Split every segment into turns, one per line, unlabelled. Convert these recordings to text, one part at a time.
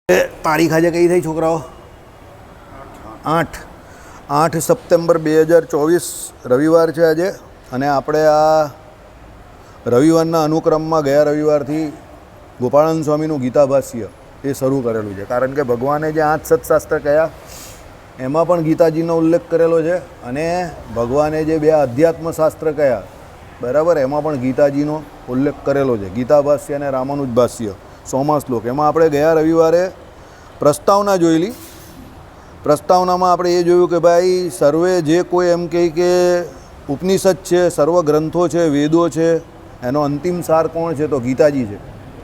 તારીખ આજે કઈ થઈ છોકરાઓ? 8 સપ્ટેમ્બર 2024 રવિવાર છે આજે. અને આપણે આ રવિવારના અનુક્રમમાં ગયા રવિવારથી ગોપાળાનંદ સ્વામીનું ગીતાભાષ્ય એ શરૂ કરેલું છે. કારણ કે ભગવાને જે 8 સત્શાસ્ત્ર કહ્યા એમાં પણ ગીતાજીનો ઉલ્લેખ કરેલો છે, અને ભગવાને જે 2 અધ્યાત્મશાસ્ત્ર કહ્યા બરાબર એમાં પણ ગીતાજીનો ઉલ્લેખ કરેલો છે. ગીતાભાષ્ય અને રામાનુજભાષ્ય 100મા શ્લોક. એમાં આપણે ગયા રવિવારે પ્રસ્તાવના જોયેલી. પ્રસ્તાવનામાં આપણે એ જોયું કે ભાઈ સર્વે જે કોઈ એમ કહે કે ઉપનિષદ છે, સર્વ ગ્રંથો છે, વેદો છે, એનો અંતિમ સાર કોણ છે? તો ગીતાજી છે.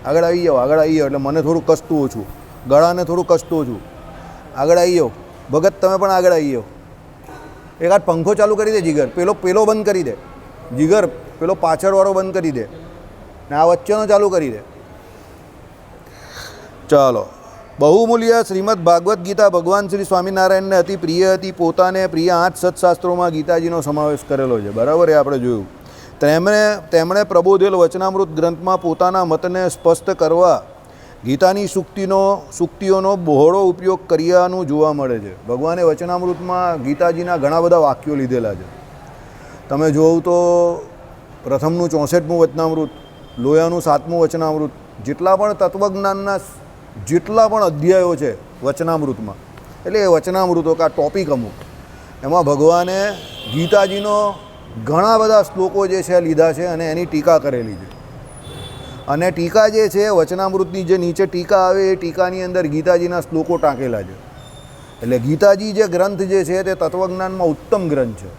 આગળ આવી જાઓ, આગળ આવી જાઓ. એટલે મને થોડું કસતું ઓછું, ગળાને થોડું કસતું ઓછું. આગળ આવી જાઓ ભગત, તમે પણ આગળ આવી જાઓ. એક આધ પંખો ચાલુ કરી દે જીગર, પેલો બંધ કરી દે જીગર, પેલો પાછળવાળો બંધ કરી દે ને આ વચ્ચેનો ચાલુ કરી દે. ચાલો. બહુમૂલ્ય શ્રીમદ ભાગવદ્ ગીતા ભગવાન શ્રી સ્વામિનારાયણને અતિ પ્રિય હતી. પોતાને પ્રિય 8 સત્શાસ્ત્રોમાં ગીતાજીનો સમાવેશ કરેલો છે. બરાબર, એ આપણે જોયું. તેમણે પ્રબોધેલ વચનામૃત ગ્રંથમાં પોતાના મતને સ્પષ્ટ કરવા ગીતાની સૂક્તિઓનો બહોળો ઉપયોગ કર્યાનું જોવા મળે છે. ભગવાને વચનામૃતમાં ગીતાજીના ઘણા બધા વાક્યો લીધેલા છે. તમે જોવું તો પ્રથમનું 64મું વચનામૃત, લોયાનું 7મું વચનામૃત, જેટલા પણ તત્વજ્ઞાનના જેટલા પણ અધ્યાયો છે વચનામૃતમાં, એટલે એ વચનામૃતો કે આ ટોપિક અમુક, એમાં ભગવાને ગીતાજીનો ઘણા બધા શ્લોકો જે છે લીધા છે અને એની ટીકા કરેલી છે. અને ટીકા જે છે વચનામૃતની જે નીચે ટીકા આવે એ ટીકાની અંદર ગીતાજીના શ્લોકો ટાંકેલા છે. એટલે ગીતાજી જે ગ્રંથ જે છે તે તત્વજ્ઞાનમાં ઉત્તમ ગ્રંથ છે.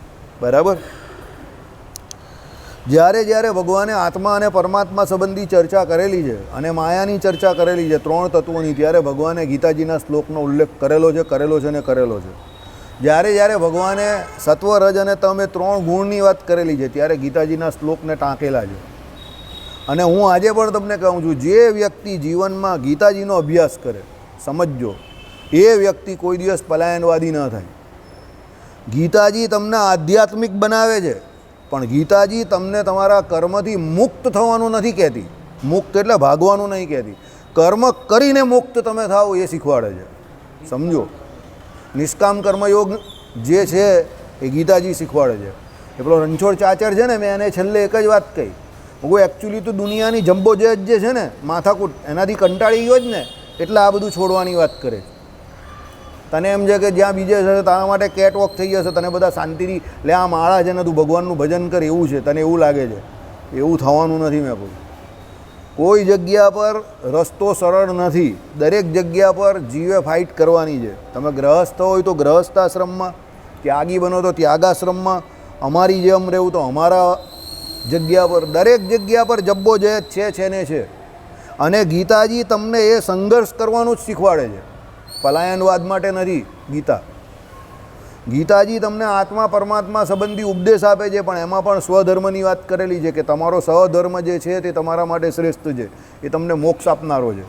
બરાબર. જ્યારે ભગવાને આત્મા અને પરમાત્મા સંબંધી ચર્ચા કરેલી છે અને માયાની ચર્ચા કરેલી છે, 3 તત્વોની, ત્યારે ભગવાને ગીતાજીના શ્લોકનો ઉલ્લેખ કરેલો છે. જ્યારે ભગવાને સત્વ, રજ અને તમ એ 3 ગુણની વાત કરેલી છે ત્યારે ગીતાજીના શ્લોકને ટાંકેલા છે. અને હું આજે પણ તમને કહું છું, જે વ્યક્તિ જીવનમાં ગીતાજીનો અભ્યાસ કરે, સમજજો, એ વ્યક્તિ કોઈ દિવસ પલાયનવાદી ન થાય. ગીતાજી તમને આધ્યાત્મિક બનાવે છે, પણ ગીતાજી તમને તમારા કર્મથી મુક્ત થવાનું નથી કહેતી. મુક્ત એટલે ભાગવાનું નહીં કહેતી. કર્મ કરીને મુક્ત તમે થાઓ એ શીખવાડે છે. સમજો, નિષ્કામ કર્મયોગ જે છે એ ગીતાજી શીખવાડે છે. એ પેલો રણછોડ ચાચર છે ને, મેં એને છેલ્લે એક જ વાત કહી, હું એકચ્યુઅલી તો દુનિયાની જમ્બો જે છે ને માથાકૂટ, એનાથી કંટાળી ગયો જ ને, એટલે આ બધું છોડવાની વાત કરે છે. તને એમ છે કે જ્યાં બીજે છે તારા માટે કેટવોક થઈ જશે, તને બધા શાંતિથી લે આ માળા છે ને તું ભગવાનનું ભજન કર, એવું છે, તને એવું લાગે છે. એવું થવાનું નથી. મેં કોઈ જગ્યા પર રસ્તો સરળ નથી. દરેક જગ્યા પર જીવે ફાઇટ કરવાની છે. તમે ગ્રહસ્થ હોય તો ગ્રહસ્થાશ્રમમાં, ત્યાગી બનો તો ત્યાગાશ્રમમાં, અમારી જેમ રહેવું તો અમારા જગ્યા પર, દરેક જગ્યા પર જબ્બો જે છે ને છે. અને ગીતાજી તમને એ સંઘર્ષ કરવાનું જ શીખવાડે છે, પલાયનવાદ માટે નથી. ગીતાજી તમને આત્મા પરમાત્મા સંબંધી ઉપદેશ આપે છે, પણ એમાં પણ સ્વધર્મની વાત કરેલી છે કે તમારો સહધર્મ જે છે તે તમારા માટે શ્રેષ્ઠ છે, એ તમને મોક્ષ આપનારો છે.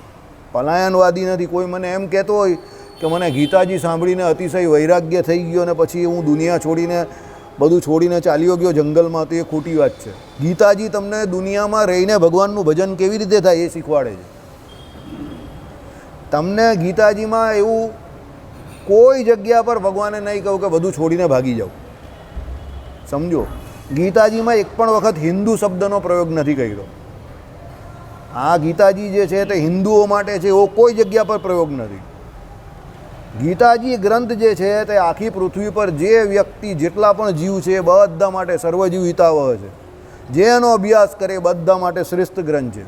પલાયનવાદી નથી. કોઈ મને એમ કહેતો હોય કે મને ગીતાજી સાંભળીને અતિશય વૈરાગ્ય થઈ ગયો અને પછી હું દુનિયા છોડીને બધું છોડીને ચાલ્યો ગયો જંગલમાં, તો એ ખોટી વાત છે. ગીતાજી તમને દુનિયામાં રહીને ભગવાનનું ભજન કેવી રીતે થાય એ શીખવાડે છે. તમને ગીતાજીમાં એવું કોઈ જગ્યા પર ભગવાને નહીં કહ્યું કે બધું છોડીને ભાગી જાઓ. સમજો, ગીતાજીમાં એક પણ વખત હિન્દુ શબ્દનો પ્રયોગ નથી કર્યો. આ ગીતાજી જે છે તે હિન્દુઓ માટે છે એવો કોઈ જગ્યા પર પ્રયોગ નથી. ગીતાજી ગ્રંથ જે છે તે આખી પૃથ્વી પર જે વ્યક્તિ, જેટલા પણ જીવ છે બધા માટે સર્વજીવ હિતાવહ છે. જે એનો અભ્યાસ કરે બધા માટે શ્રેષ્ઠ ગ્રંથ છે.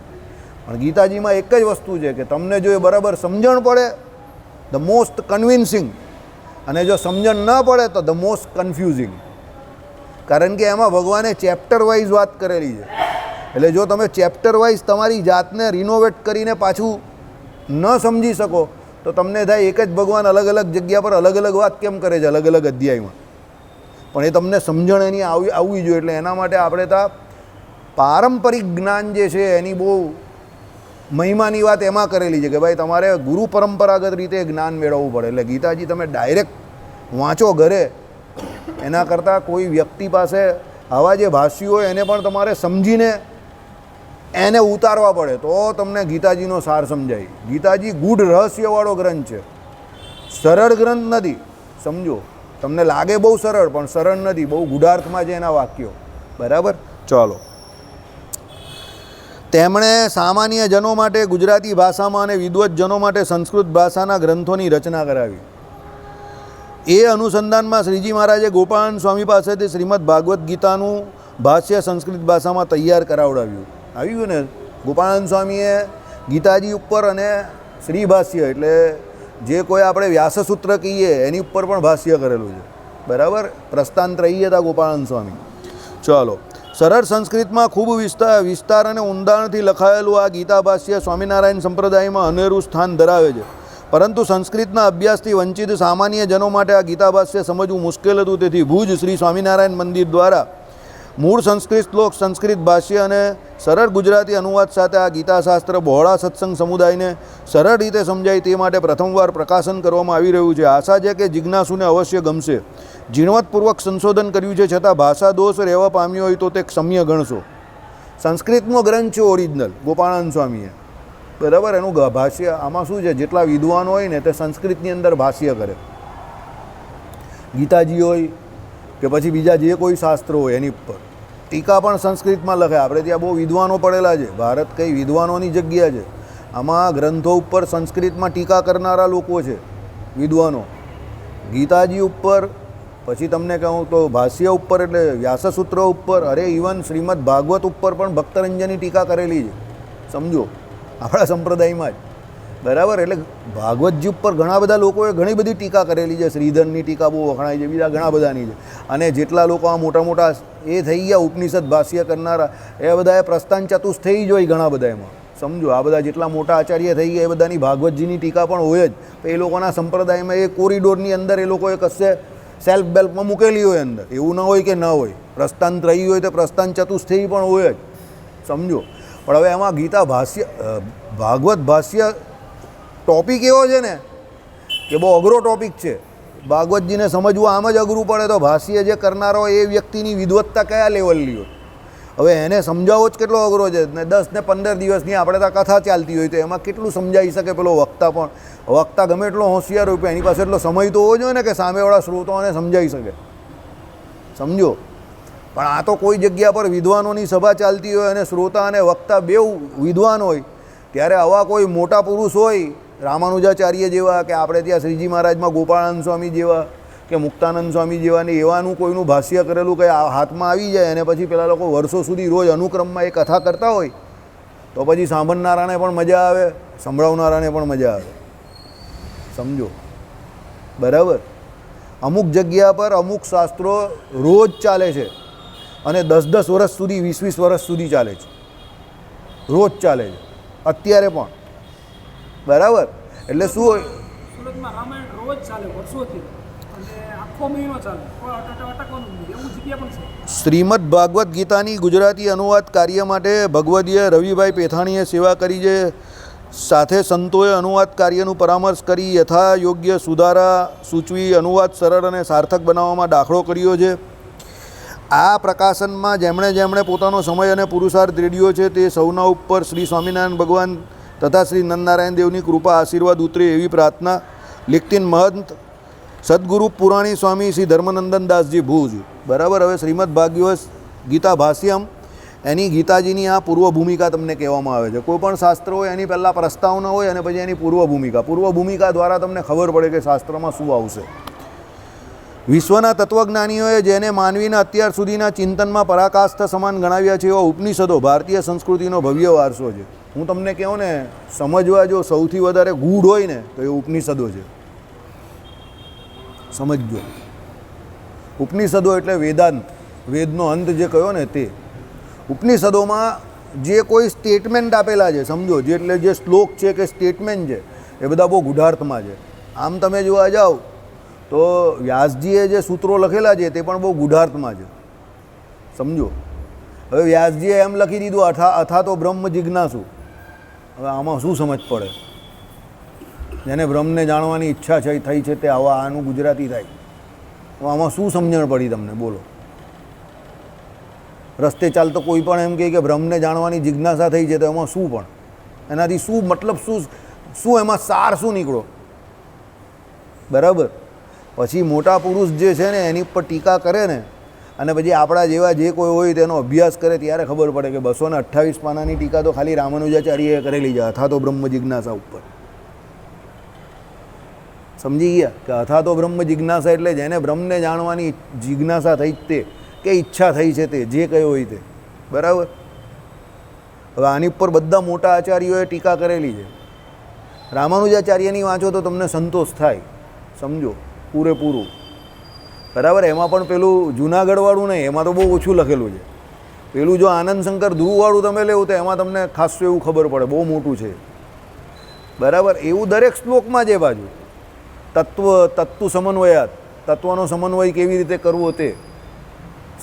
પણ ગીતાજીમાં એક જ વસ્તુ છે કે તમને જો એ બરાબર સમજણ પડે, ધ મોસ્ટ કન્વિન્સિંગ, અને જો સમજણ ન પડે તો ધ મોસ્ટ કન્ફ્યુઝિંગ. કારણ કે એમાં ભગવાને ચેપ્ટર વાઇઝ વાત કરેલી છે. એટલે જો તમે ચેપ્ટર વાઇઝ તમારી જાતને રિનોવેટ કરીને પાછું ન સમજી શકો તો તમને થાય એક જ ભગવાન અલગ અલગ જગ્યા પર અલગ અલગ વાત કેમ કરે છે અલગ અલગ અધ્યાયમાં. પણ એ તમને સમજણ એની આવવી જોઈએ. એટલે એના માટે આપણે ત્યાં પારંપરિક જ્ઞાન જે છે એની બહુ મહિમાની વાત એમાં કરેલી છે કે ભાઈ તમારે ગુરુ પરંપરાગત રીતે જ્ઞાન મેળવવું પડે. એટલે ગીતાજી તમે ડાયરેક્ટ વાંચો ઘરે, એના કરતાં કોઈ વ્યક્તિ પાસે આવા જે ભાષ્યો હોય એને પણ તમારે સમજીને એને ઉતારવા પડે તો તમને ગીતાજીનો સાર સમજાય. ગીતાજી ગૂઢ રહસ્યવાળો ગ્રંથ છે, સરળ ગ્રંથ નથી. સમજો, તમને લાગે બહુ સરળ, પણ સરળ નથી, બહુ ગૂઢાર્થમાં છે એના વાક્યો. બરાબર, ચાલો. તેમણે સામાન્ય જનો માટે ગુજરાતી ભાષામાં અને વિદ્વત્જનો માટે સંસ્કૃત ભાષાના ગ્રંથોની રચના કરાવી. એ અનુસંધાનમાં શ્રીજી મહારાજે ગોપાળાનંદ સ્વામી પાસેથી શ્રીમદ ભાગવદ્ ગીતાનું ભાષ્ય સંસ્કૃત ભાષામાં તૈયાર કરાવડાવ્યું. આવ્યું ને, ગોપાળાનંદ સ્વામીએ ગીતાજી ઉપર અને શ્રી ભાષ્ય એટલે જે કોઈ આપણે વ્યાસસૂત્ર કહીએ એની ઉપર પણ ભાષ્ય કરેલું છે. બરાબર, પ્રસ્થાનત્રયી હતા ગોપાળાનંદ સ્વામી. ચાલો, સરળ સંસ્કૃતમાં ખૂબ વિસ્તાર અને ઊંડાણથી લખાયેલું આ ગીતા ભાષ્ય સ્વામિનારાયણ સંપ્રદાયમાં અનેરું સ્થાન ધરાવે છે. પરંતુ સંસ્કૃતના અભ્યાસથી વંચિત સામાન્ય જનો માટે આ ગીતા ભાષ્ય સમજવું મુશ્કેલ હતું. તેથી ભુજ શ્રી સ્વામિનારાયણ મંદિર દ્વારા મૂળ સંસ્કૃત શ્લોક, સંસ્કૃત ભાષ્ય અને સરળ ગુજરાતી અનુવાદ સાથે આ ગીતાશાસ્ત્ર બહોળા સત્સંગ સમુદાયને સરળ રીતે સમજાય તે માટે પ્રથમવાર પ્રકાશન કરવામાં આવી રહ્યું છે. આશા છે કે જિજ્ઞાસુને અવશ્ય ગમશે. ઝીણવટપૂર્વક સંશોધન કર્યું છે, છતાં ભાષા દોષ રહેવા પામ્યો હોય તો તે ક્ષમ્ય ગણશો. સંસ્કૃતનો ગ્રંથ છે ઓરિજિનલ ગોપાળાનંદ સ્વામીએ. બરાબર, એનું ભાષ્ય આમાં શું છે, જેટલા વિદ્વાનો હોય ને તે સંસ્કૃતની અંદર ભાષ્ય કરે. ગીતાજી હોય કે પછી બીજા જે કોઈ શાસ્ત્રો હોય એની ઉપર ટીકા પણ સંસ્કૃતમાં લખે. આપણે ત્યાં બહુ વિદ્વાનો પડેલા છે. ભારત કઈ વિદ્વાનોની જગ્યા છે. આમાં ગ્રંથો ઉપર સંસ્કૃતમાં ટીકા કરનારા લોકો છે, વિદ્વાનો. ગીતાજી ઉપર, પછી તમને કહું તો ભાષ્ય ઉપર એટલે વ્યાસસૂત્ર ઉપર, અરે ઇવન શ્રીમદ ભાગવત ઉપર પણ ભક્તરંજનની ટીકા કરેલી છે. સમજો, આપણા સંપ્રદાયમાં જ. બરાબર, એટલે ભાગવતજી ઉપર ઘણા બધા લોકોએ ઘણી બધી ટીકા કરેલી છે. શ્રીધરની ટીકા બહુ વખણાય છે, બીજા ઘણા બધાની છે. અને જેટલા લોકો આ મોટા મોટા એ થઈ ગયા ઉપનિષદ ભાષ્ય કરનારા, એ બધાએ પ્રસ્થાન ચતુષ્થેય જ હોય ઘણા બધા એમાં. સમજો, આ બધા જેટલા મોટા આચાર્ય થઈ ગયા એ બધાની ભાગવતજીની ટીકા પણ હોય જ. એ લોકોના સંપ્રદાયમાં એ કોરિડોરની અંદર એ લોકોએ કશે સેલ્ફ બેલ્ફમાં મૂકેલી હોય અંદર. એવું ન હોય કે ન હોય. પ્રસ્થાન ત્રયી હોય તો પ્રસ્થાન ચતુષ્થેય પણ હોય જ. સમજો, પણ હવે એમાં ગીતા ભાષ્ય, ભાગવત ભાષ્ય ટોપિક એવો છે ને કે બહુ અઘરો ટોપિક છે. ભાગવતજીને સમજવું આમ જ અઘરું પડે તો ભાષ્ય જે કરનારો એ વ્યક્તિની વિદવત્તા કયા લેવલની હોય. હવે એને સમજાવવો જ કેટલો અઘરો છે. ને 10 ને 15 દિવસની આપણે ત્યાં કથા ચાલતી હોય તો એમાં કેટલું સમજાવી શકે પેલો વક્તા પણ. વક્તા ગમે એટલો હોશિયાર હોય, એની પાસે એટલો સમય તો હોવો જોઈએ ને કે સામેવાળા શ્રોતાઓને સમજાવી શકે. સમજો, પણ આ તો કોઈ જગ્યા પર વિદ્વાનોની સભા ચાલતી હોય અને શ્રોતા અને વક્તા બેઉ વિદ્વાન હોય, ત્યારે આવા કોઈ મોટા પુરુષ હોય રામાનુજાચાર્ય જેવા, કે આપણે ત્યાં શ્રીજી મહારાજમાં ગોપાળાનંદ સ્વામી જેવા કે મુક્તાનંદ સ્વામી જેવા, ને એવાનું કોઈનું ભાષ્ય કરેલું કંઈ હાથમાં આવી જાય અને પછી પેલા લોકો વર્ષો સુધી રોજ અનુક્રમમાં એ કથા કરતા હોય તો પછી સાંભળનારાને પણ મજા આવે, સંભળાવનારાને પણ મજા આવે. સમજો, બરાબર. અમુક જગ્યા પર અમુક શાસ્ત્રો રોજ ચાલે છે અને 10-10 વર્ષ સુધી, 20-20 વર્ષ સુધી ચાલે છે. રોજ ચાલે છે અત્યારે પણ. બરાબર, એટલે શું હોય,
સુરતમાં રામાયણ રોજ ચાલે વર્ષોથી અને આખો મહિનો ચાલે, કોઈ અટકવાનું નહીં એવું જગ્યા પણ છે.
શ્રીમદ ભાગવદ્ ગીતાની ગુજરાતી અનુવાદ કાર્ય માટે ભગવદીય રવિભાઈ પેથાણીએ સેવા કરી છે. સાથે સંતોએ અનુવાદ કાર્યનું પરામર્શ કરી યથા યોગ્ય સુધારા સૂચવી અનુવાદ સરળ અને સાર્થક બનાવવામાં દાખલો કર્યો છે. આ પ્રકાશનમાં જેમણે પોતાનો સમય અને પુરુષાર્થ રેડ્યો છે તે સૌના ઉપર શ્રી સ્વામિનારાયણ ભગવાન તથા શ્રી નંદનારાયણ દેવની કૃપા આશીર્વાદ ઉતરે એવી પ્રાર્થના. લિખતીન મહંત સદગુરુ પુરાણી સ્વામી શ્રી ધર્મનંદન દાસજી ભુજ. બરાબર, હવે શ્રીમદ ભાગવત ગીતા ભાષ્યમ એની ગીતાજીની આ પૂર્વ ભૂમિકા તમને કહેવામાં આવે છે. કોઈ પણ શાસ્ત્ર હોય એની પહેલાં પ્રસ્તાવના હોય અને પછી એની પૂર્વ ભૂમિકા દ્વારા તમને ખબર પડે કે શાસ્ત્રમાં શું આવશે. વિશ્વના તત્વજ્ઞાનીઓએ જેને માનવીના અત્યાર સુધીના ચિંતનમાં પરાકાષ્ઠ સમાન ગણાવ્યા છે એવા ઉપનિષદો ભારતીય સંસ્કૃતિનો ભવ્ય વારસો છે. હું તમને કહું ને, સમજવા જો સૌથી વધારે ગૂઢ હોય ને તો એ ઉપનિષદો છે. સમજજો, ઉપનિષદો એટલે વેદાંત, વેદનો અંત જે કહ્યો ને તે. ઉપનિષદોમાં જે કોઈ સ્ટેટમેન્ટ આપેલા છે, સમજો, જે એટલે જે શ્લોક છે કે સ્ટેટમેન્ટ છે એ બધા બહુ ગૂઢાર્થમાં છે. આમ તમે જોવા જાઓ તો વ્યાસજીએ જે સૂત્રો લખેલા છે તે પણ બહુ ગૂઢાર્થમાં છે. સમજો, હવે વ્યાસજીએ એમ લખી દીધું અથા તો બ્રહ્મ જિજ્ઞાસુ. હવે આમાં શું સમજ પડે? જેને બ્રહ્મને જાણવાની ઈચ્છા થઈ છે તે આનું ગુજરાતી થાય. આમાં શું સમજણ પડી તમને? બોલો. રસ્તે ચાલતો કોઈ પણ એમ કહે કે બ્રહ્મને જાણવાની જિજ્ઞાસા થઈ છે, તો એમાં શું પણ એનાથી શું મતલબ, શું એમાં સાર શું નીકળો? બરાબર. પછી મોટા પુરુષ જે છે ને એની પર ટીકા કરે ને, અને પછી આપણા જેવા જે કોઈ હોય તેનો અભ્યાસ કરે ત્યારે ખબર પડે કે 228 પાનાની ટીકા તો ખાલી રામાનુજાચાર્યએ કરેલી છે અથા તો બ્રહ્મ જિજ્ઞાસા ઉપર. સમજી ગયા કે અથા તો બ્રહ્મ જિજ્ઞાસા એટલે જેને બ્રહ્મને જાણવાની જિજ્ઞાસા થઈ તે, કે ઈચ્છા થઈ છે તે, જે કયો હોય તે. બરાબર. હવે આની ઉપર બધા મોટા આચાર્યોએ ટીકા કરેલી છે. રામાનુજાચાર્યની વાંચો તો તમને સંતોષ થાય, સમજો પૂરેપૂરું. બરાબર. એમાં પણ પેલું જુનાગઢવાળું નહીં, એમાં તો બહુ ઓછું લખેલું છે. પેલું જો આનંદ શંકર ધ્રુવવાળું તમે લેવું તો એમાં તમને ખાસું એવું ખબર પડે, બહુ મોટું છે. બરાબર. એવું દરેક શ્લોકમાં છે. બાજુ તત્વ સમન્વયાત, તત્વનો સમન્વય કેવી રીતે કરવો તે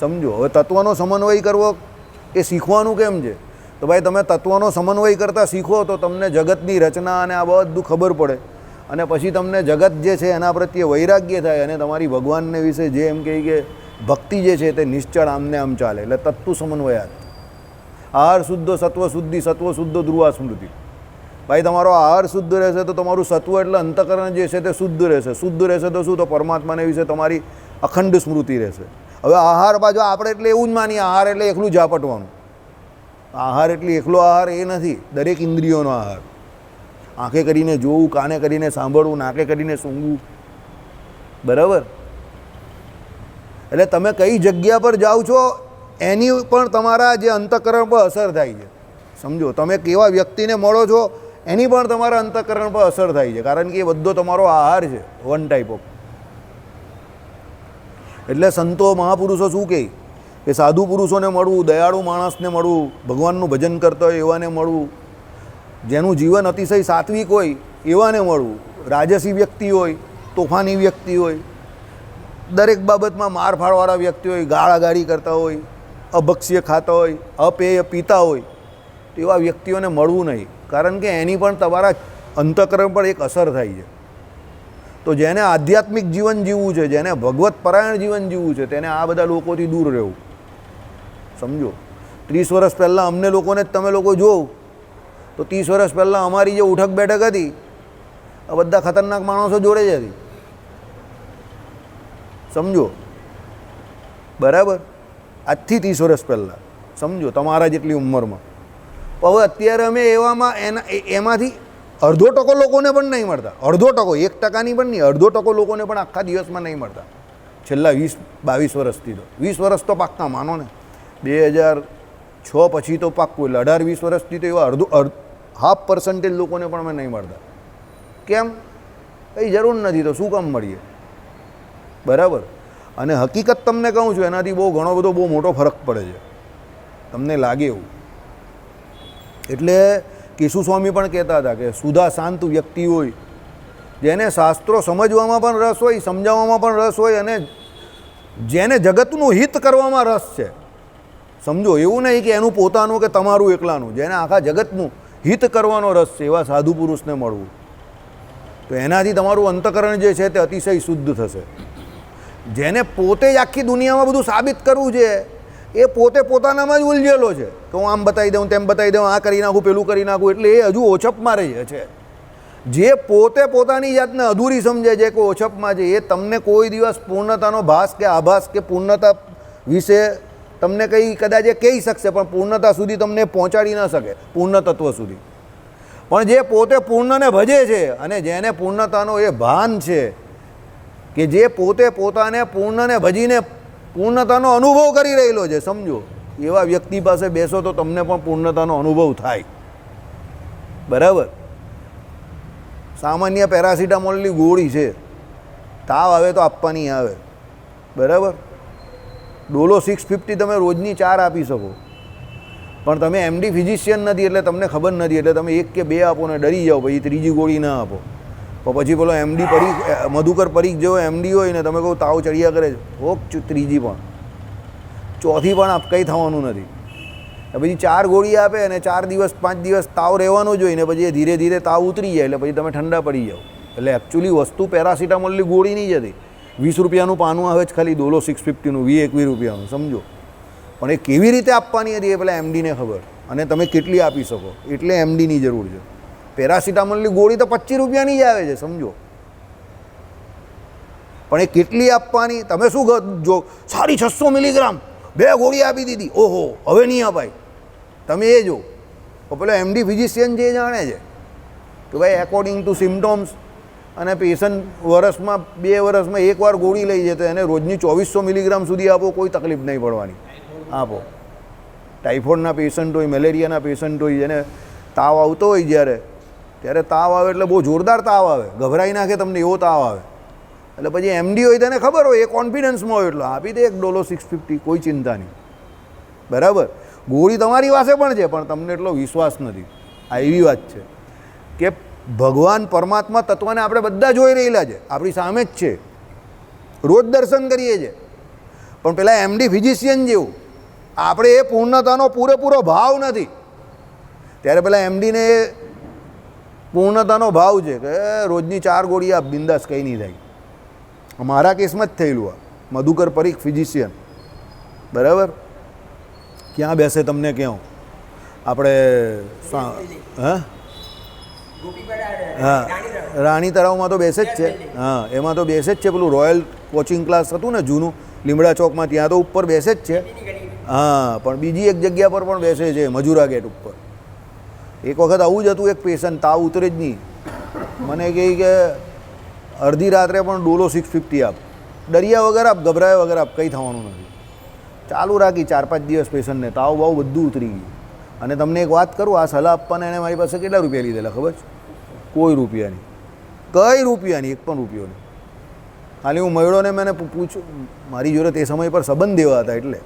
સમજો. હવે તત્વનો સમન્વય કરવો એ શીખવાનું કેમ છે? તો ભાઈ તમે તત્વનો સમન્વય કરતાં શીખો તો તમને જગતની રચના અને આ બધું ખબર પડે, અને પછી તમને જગત જે છે એના પ્રત્યે વૈરાગ્ય થાય, અને તમારી ભગવાનને વિશે જે એમ કહે કે ભક્તિ જે છે તે નિશ્ચળ આમને આમ ચાલે. એટલે તત્વ સમન્વયાત. આહાર શુદ્ધ સત્વ શુદ્ધિ, સત્વ શુદ્ધ ધ્રુવા સ્મૃતિ. ભાઈ તમારો આહાર શુદ્ધ રહેશે તો તમારું સત્વ એટલે અંતઃકરણ જે છે તે શુદ્ધ રહેશે. શુદ્ધ રહેશે તો શું? તો પરમાત્માને વિશે તમારી અખંડ સ્મૃતિ રહેશે. હવે આહાર બાજુ આપણે એટલે એવું જ માનીએ આહાર એટલે એકલું ઝાપટવાનું. આહાર એટલે એકલો આહાર એ નથી, દરેક ઇન્દ્રિયોનો આહાર. આંખે કરીને જોવું, કાને કરીને સાંભળવું, નાકે કરીને સૂંઘવું. બરાબર. એટલે તમે કઈ જગ્યા પર જાઓ છો એની પણ તમારા જે અંતઃકરણ પર અસર થાય છે. સમજો. તમે કેવા વ્યક્તિને મળો છો એની પણ તમારા અંતઃકરણ પર અસર થાય છે, કારણ કે એ બધો તમારો આહાર છે, વન ટાઈપ ઓફ. એટલે સંતો મહાપુરુષો શું કહે કે સાધુ પુરુષોને મળવું, દયાળુ માણસને મળવું, ભગવાનનું ભજન કરતા હોય એવાને મળવું, જેનું જીવન અતિશય સાત્વિક હોય એવાને મળવું, રાજસી વ્યક્તિ હોય, તોફાની વ્યક્તિ હોય, દરેક બાબતમાં મારફાડવાળા વ્યક્તિ હોય, ગાળાગાળી કરતા હોય, અભક્ષ્ય ખાતા હોય, અપેય પીતા હોય, તેવા વ્યક્તિઓને મળવું નહીં, કારણ કે એની પણ તમારા અંતઃકરણ પર એક અસર થાય છે. તો જેને આધ્યાત્મિક જીવન જીવવું છે, જેને ભગવત પરાયણ જીવન જીવવું છે, તેને આ બધા લોકોથી દૂર રહેવું. સમજો. 30 વર્ષ પહેલાં અમને લોકોને જ તમે લોકો જોવ તો 30 વર્ષ પહેલાં અમારી જે ઉઠક બેઠક હતી આ બધા ખતરનાક માણસો જોડે જ હતી. સમજો. બરાબર. આજથી 30 વર્ષ પહેલાં સમજો, તમારા જેટલી ઉંમરમાં. હવે અત્યારે અમે એમાંથી 0.5% લોકોને પણ નહીં મળતા. 0.5%, 1% પણ નહીં, 0.5% લોકોને પણ આખા દિવસમાં નહીં મળતા છેલ્લા 20-22 વર્ષથી. તો 20 વર્ષ તો પાક્કા માનો ને, 2006 પછી તો પાક્કું, એટલે 18-20 વર્ષથી તો એવા 0.5% લોકોને પણ અમે નહીં મળતા. કેમ? કંઈ જરૂર નથી, તો શું કામ મળીએ? બરાબર. અને હકીકત તમને કહું છું, એનાથી ઘણો બધો બહુ મોટો ફરક પડે છે, તમને લાગે એવું. એટલે કેશુ સ્વામી પણ કહેતા હતા કે સુધા શાંત વ્યક્તિ હોય, જેને શાસ્ત્રો સમજવામાં પણ રસ હોય, સમજાવવામાં પણ રસ હોય, અને જેને જગતનું હિત કરવામાં રસ છે. સમજો. એવું નહીં કે એનું પોતાનું કે તમારું એકલાનું, જેને આખા જગતનું હિત કરવાનો રસ છે, એવા સાધુ પુરુષને મળવું. તો એનાથી તમારું અંતઃકરણ જે છે તે અતિશય શુદ્ધ થશે. જેને પોતે જ આખી દુનિયામાં બધું સાબિત કરવું છે, એ પોતે પોતાનામાં જ ઉલઝેલો છે કે હું આમ બતાવી દઉં, તેમ બતાવી દઉં, આ કરી નાખું, પેલું કરી નાખું. એટલે એ હજુ ઓછપમાં રહે છે. જે પોતે પોતાની જાતને અધૂરી સમજે છે કે ઓછપમાં છે, એ તમને કોઈ દિવસ પૂર્ણતાનો ભાસ કે આભાસ કે પૂર્ણતા વિશે તમને કંઈ કદાચ એ કહી શકશે, પણ પૂર્ણતા સુધી તમને પહોંચાડી ન શકે, પૂર્ણ તત્વ સુધી. પણ જે પોતે પૂર્ણને ભજે છે અને જેને પૂર્ણતાનો એ ભાન છે, કે જે પોતે પોતાને પૂર્ણને ભજીને પૂર્ણતાનો અનુભવ કરી રહેલો છે, સમજો, એવા વ્યક્તિ પાસે બેસો તો તમને પણ પૂર્ણતાનો અનુભવ થાય. બરાબર. સામાન્ય પેરાસિટામોલની ગોળી છે, તાવ આવે તો આપવાની આવે. બરાબર. ડોલો 650 તમે રોજની 4 આપી શકો, પણ તમે એમડી ફિઝિશિયન નથી એટલે તમને ખબર નથી, એટલે તમે 1 કે 2 આપો ને ડરી જાઓ, પછી ત્રીજી ગોળી ના આપો. તો પછી પેલો એમડી મધુકર પરીખ જેવો એમડી હોય ને, તમે કહો તાવ ચડ્યા કરે છે, ત્રીજી પણ, ચોથી પણ કંઈ થવાનું નથી. પછી 4 ગોળી આપે અને 4 દિવસ 5 દિવસ તાવ રહેવાનો જ હોય ને, પછી ધીરે ધીરે તાવ ઉતરી જાય, એટલે પછી તમે ઠંડા પડી જાઓ. એટલે એકચ્યુઅલી વસ્તુ પેરાસિટામોલની ગોળી નહીં જતી. 20 રૂપિયાનું પાનું આવે છે ખાલી ડોલો 650નું, 20-21 રૂપિયાનું. સમજો. પણ એ કેવી રીતે આપવાની હતી એ પેલા એમડીને ખબર, અને તમે કેટલી આપી શકો, એટલે એમડીની જરૂર છે. પેરાસિટામોલની ગોળી તો 25 રૂપિયાની જ આવે છે, સમજો. પણ એ કેટલી આપવાની, તમે શું જો 650 મિલીગ્રામ 2 ગોળી આપી દીધી, ઓહો હવે નહીં અપાય, તમે એ જો. તો પેલો એમડી ફિઝિશિયન જે જાણે છે કે ભાઈ એકોર્ડિંગ ટુ સિમ્ટોમ્સ, અને પેશન્ટ વર્ષમાં 2 વર્ષમાં એકવાર ગોળી લઈ જાય તો એને રોજની 2400 મિલીગ્રામ સુધી આપો, કોઈ તકલીફ નહીં પડવાની, આપો. ટાઇફોઇડના પેશન્ટ હોય, મેલેરિયાના પેશન્ટ હોય, જેને તાવ આવતો હોય ત્યારે તાવ આવે એટલે બહુ જોરદાર તાવ આવે, ગભરાઈ નાખે તમને એવો તાવ આવે, એટલે પછી એમડી હોય તેને ખબર હોય, એ કોન્ફિડન્સમાં હોય એટલે આપી દે 1 ડોલો 650, કોઈ ચિંતા નહીં, બરાબર. ગોળી તમારી પાસે પણ છે, પણ તમને એટલો વિશ્વાસ નથી. આ એવી વાત છે કે ભગવાન પરમાત્મા તત્વને આપણે બધા જોઈ રહેલા છે, આપણી સામે જ છે, રોજ દર્શન કરીએ છીએ. પણ પેલા એમડી ફિઝિશિયન જેવું આપણે એ પૂર્ણતાનો પૂરેપૂરો ભાવ નથી. ત્યારે પેલા એમડીને પૂર્ણતાનો ભાવ છે કે રોજની 4 ગોળી આપ, બિંદાસ, કંઈ નહીં થાય. મારા કેસમાં જ થયેલું આ. મધુકર પરીખ ફિઝિશિયન, બરાબર. ક્યાં બેસે તમને કહું, આપણે હા હા રાણી તળાવમાં તો બેસે જ છે. હા, એમાં તો બેસે જ છે. પેલું રોયલ કોચિંગ ક્લાસ હતું ને જૂનું લીમડા ચોકમાં, ત્યાં તો ઉપર બેસે જ છે. હા, પણ બીજી એક જગ્યા પર પણ બેસે છે, મજુરા ગેટ ઉપર. એક વખત આવું જ હતું, એક પેશન્ટ તાવ ઉતરે જ નહીં, મને કહે કે અડધી રાત્રે પણ ડોલો 650 આપ, ડરિયા વગર આપ, ગભરાયા વગર આપ, કંઈ થવાનું નથી. ચાલુ રાખી 4-5 દિવસ પેશન્ટને તાવ બાવ બધું ઉતરી ગયું. અને તમને એક વાત કરું, આ સલાહ આપવાને એને મારી પાસે કેટલા રૂપિયા લીધેલા ખબર છે? કોઈ રૂપિયાની, કઈ રૂપિયાની, 1 પણ રૂપિયો નહીં. ખાલી હું મળ્યો ને મેં પૂછ્યું, મારી જોડે તે સમય પર સંબંધ એવા હતા એટલે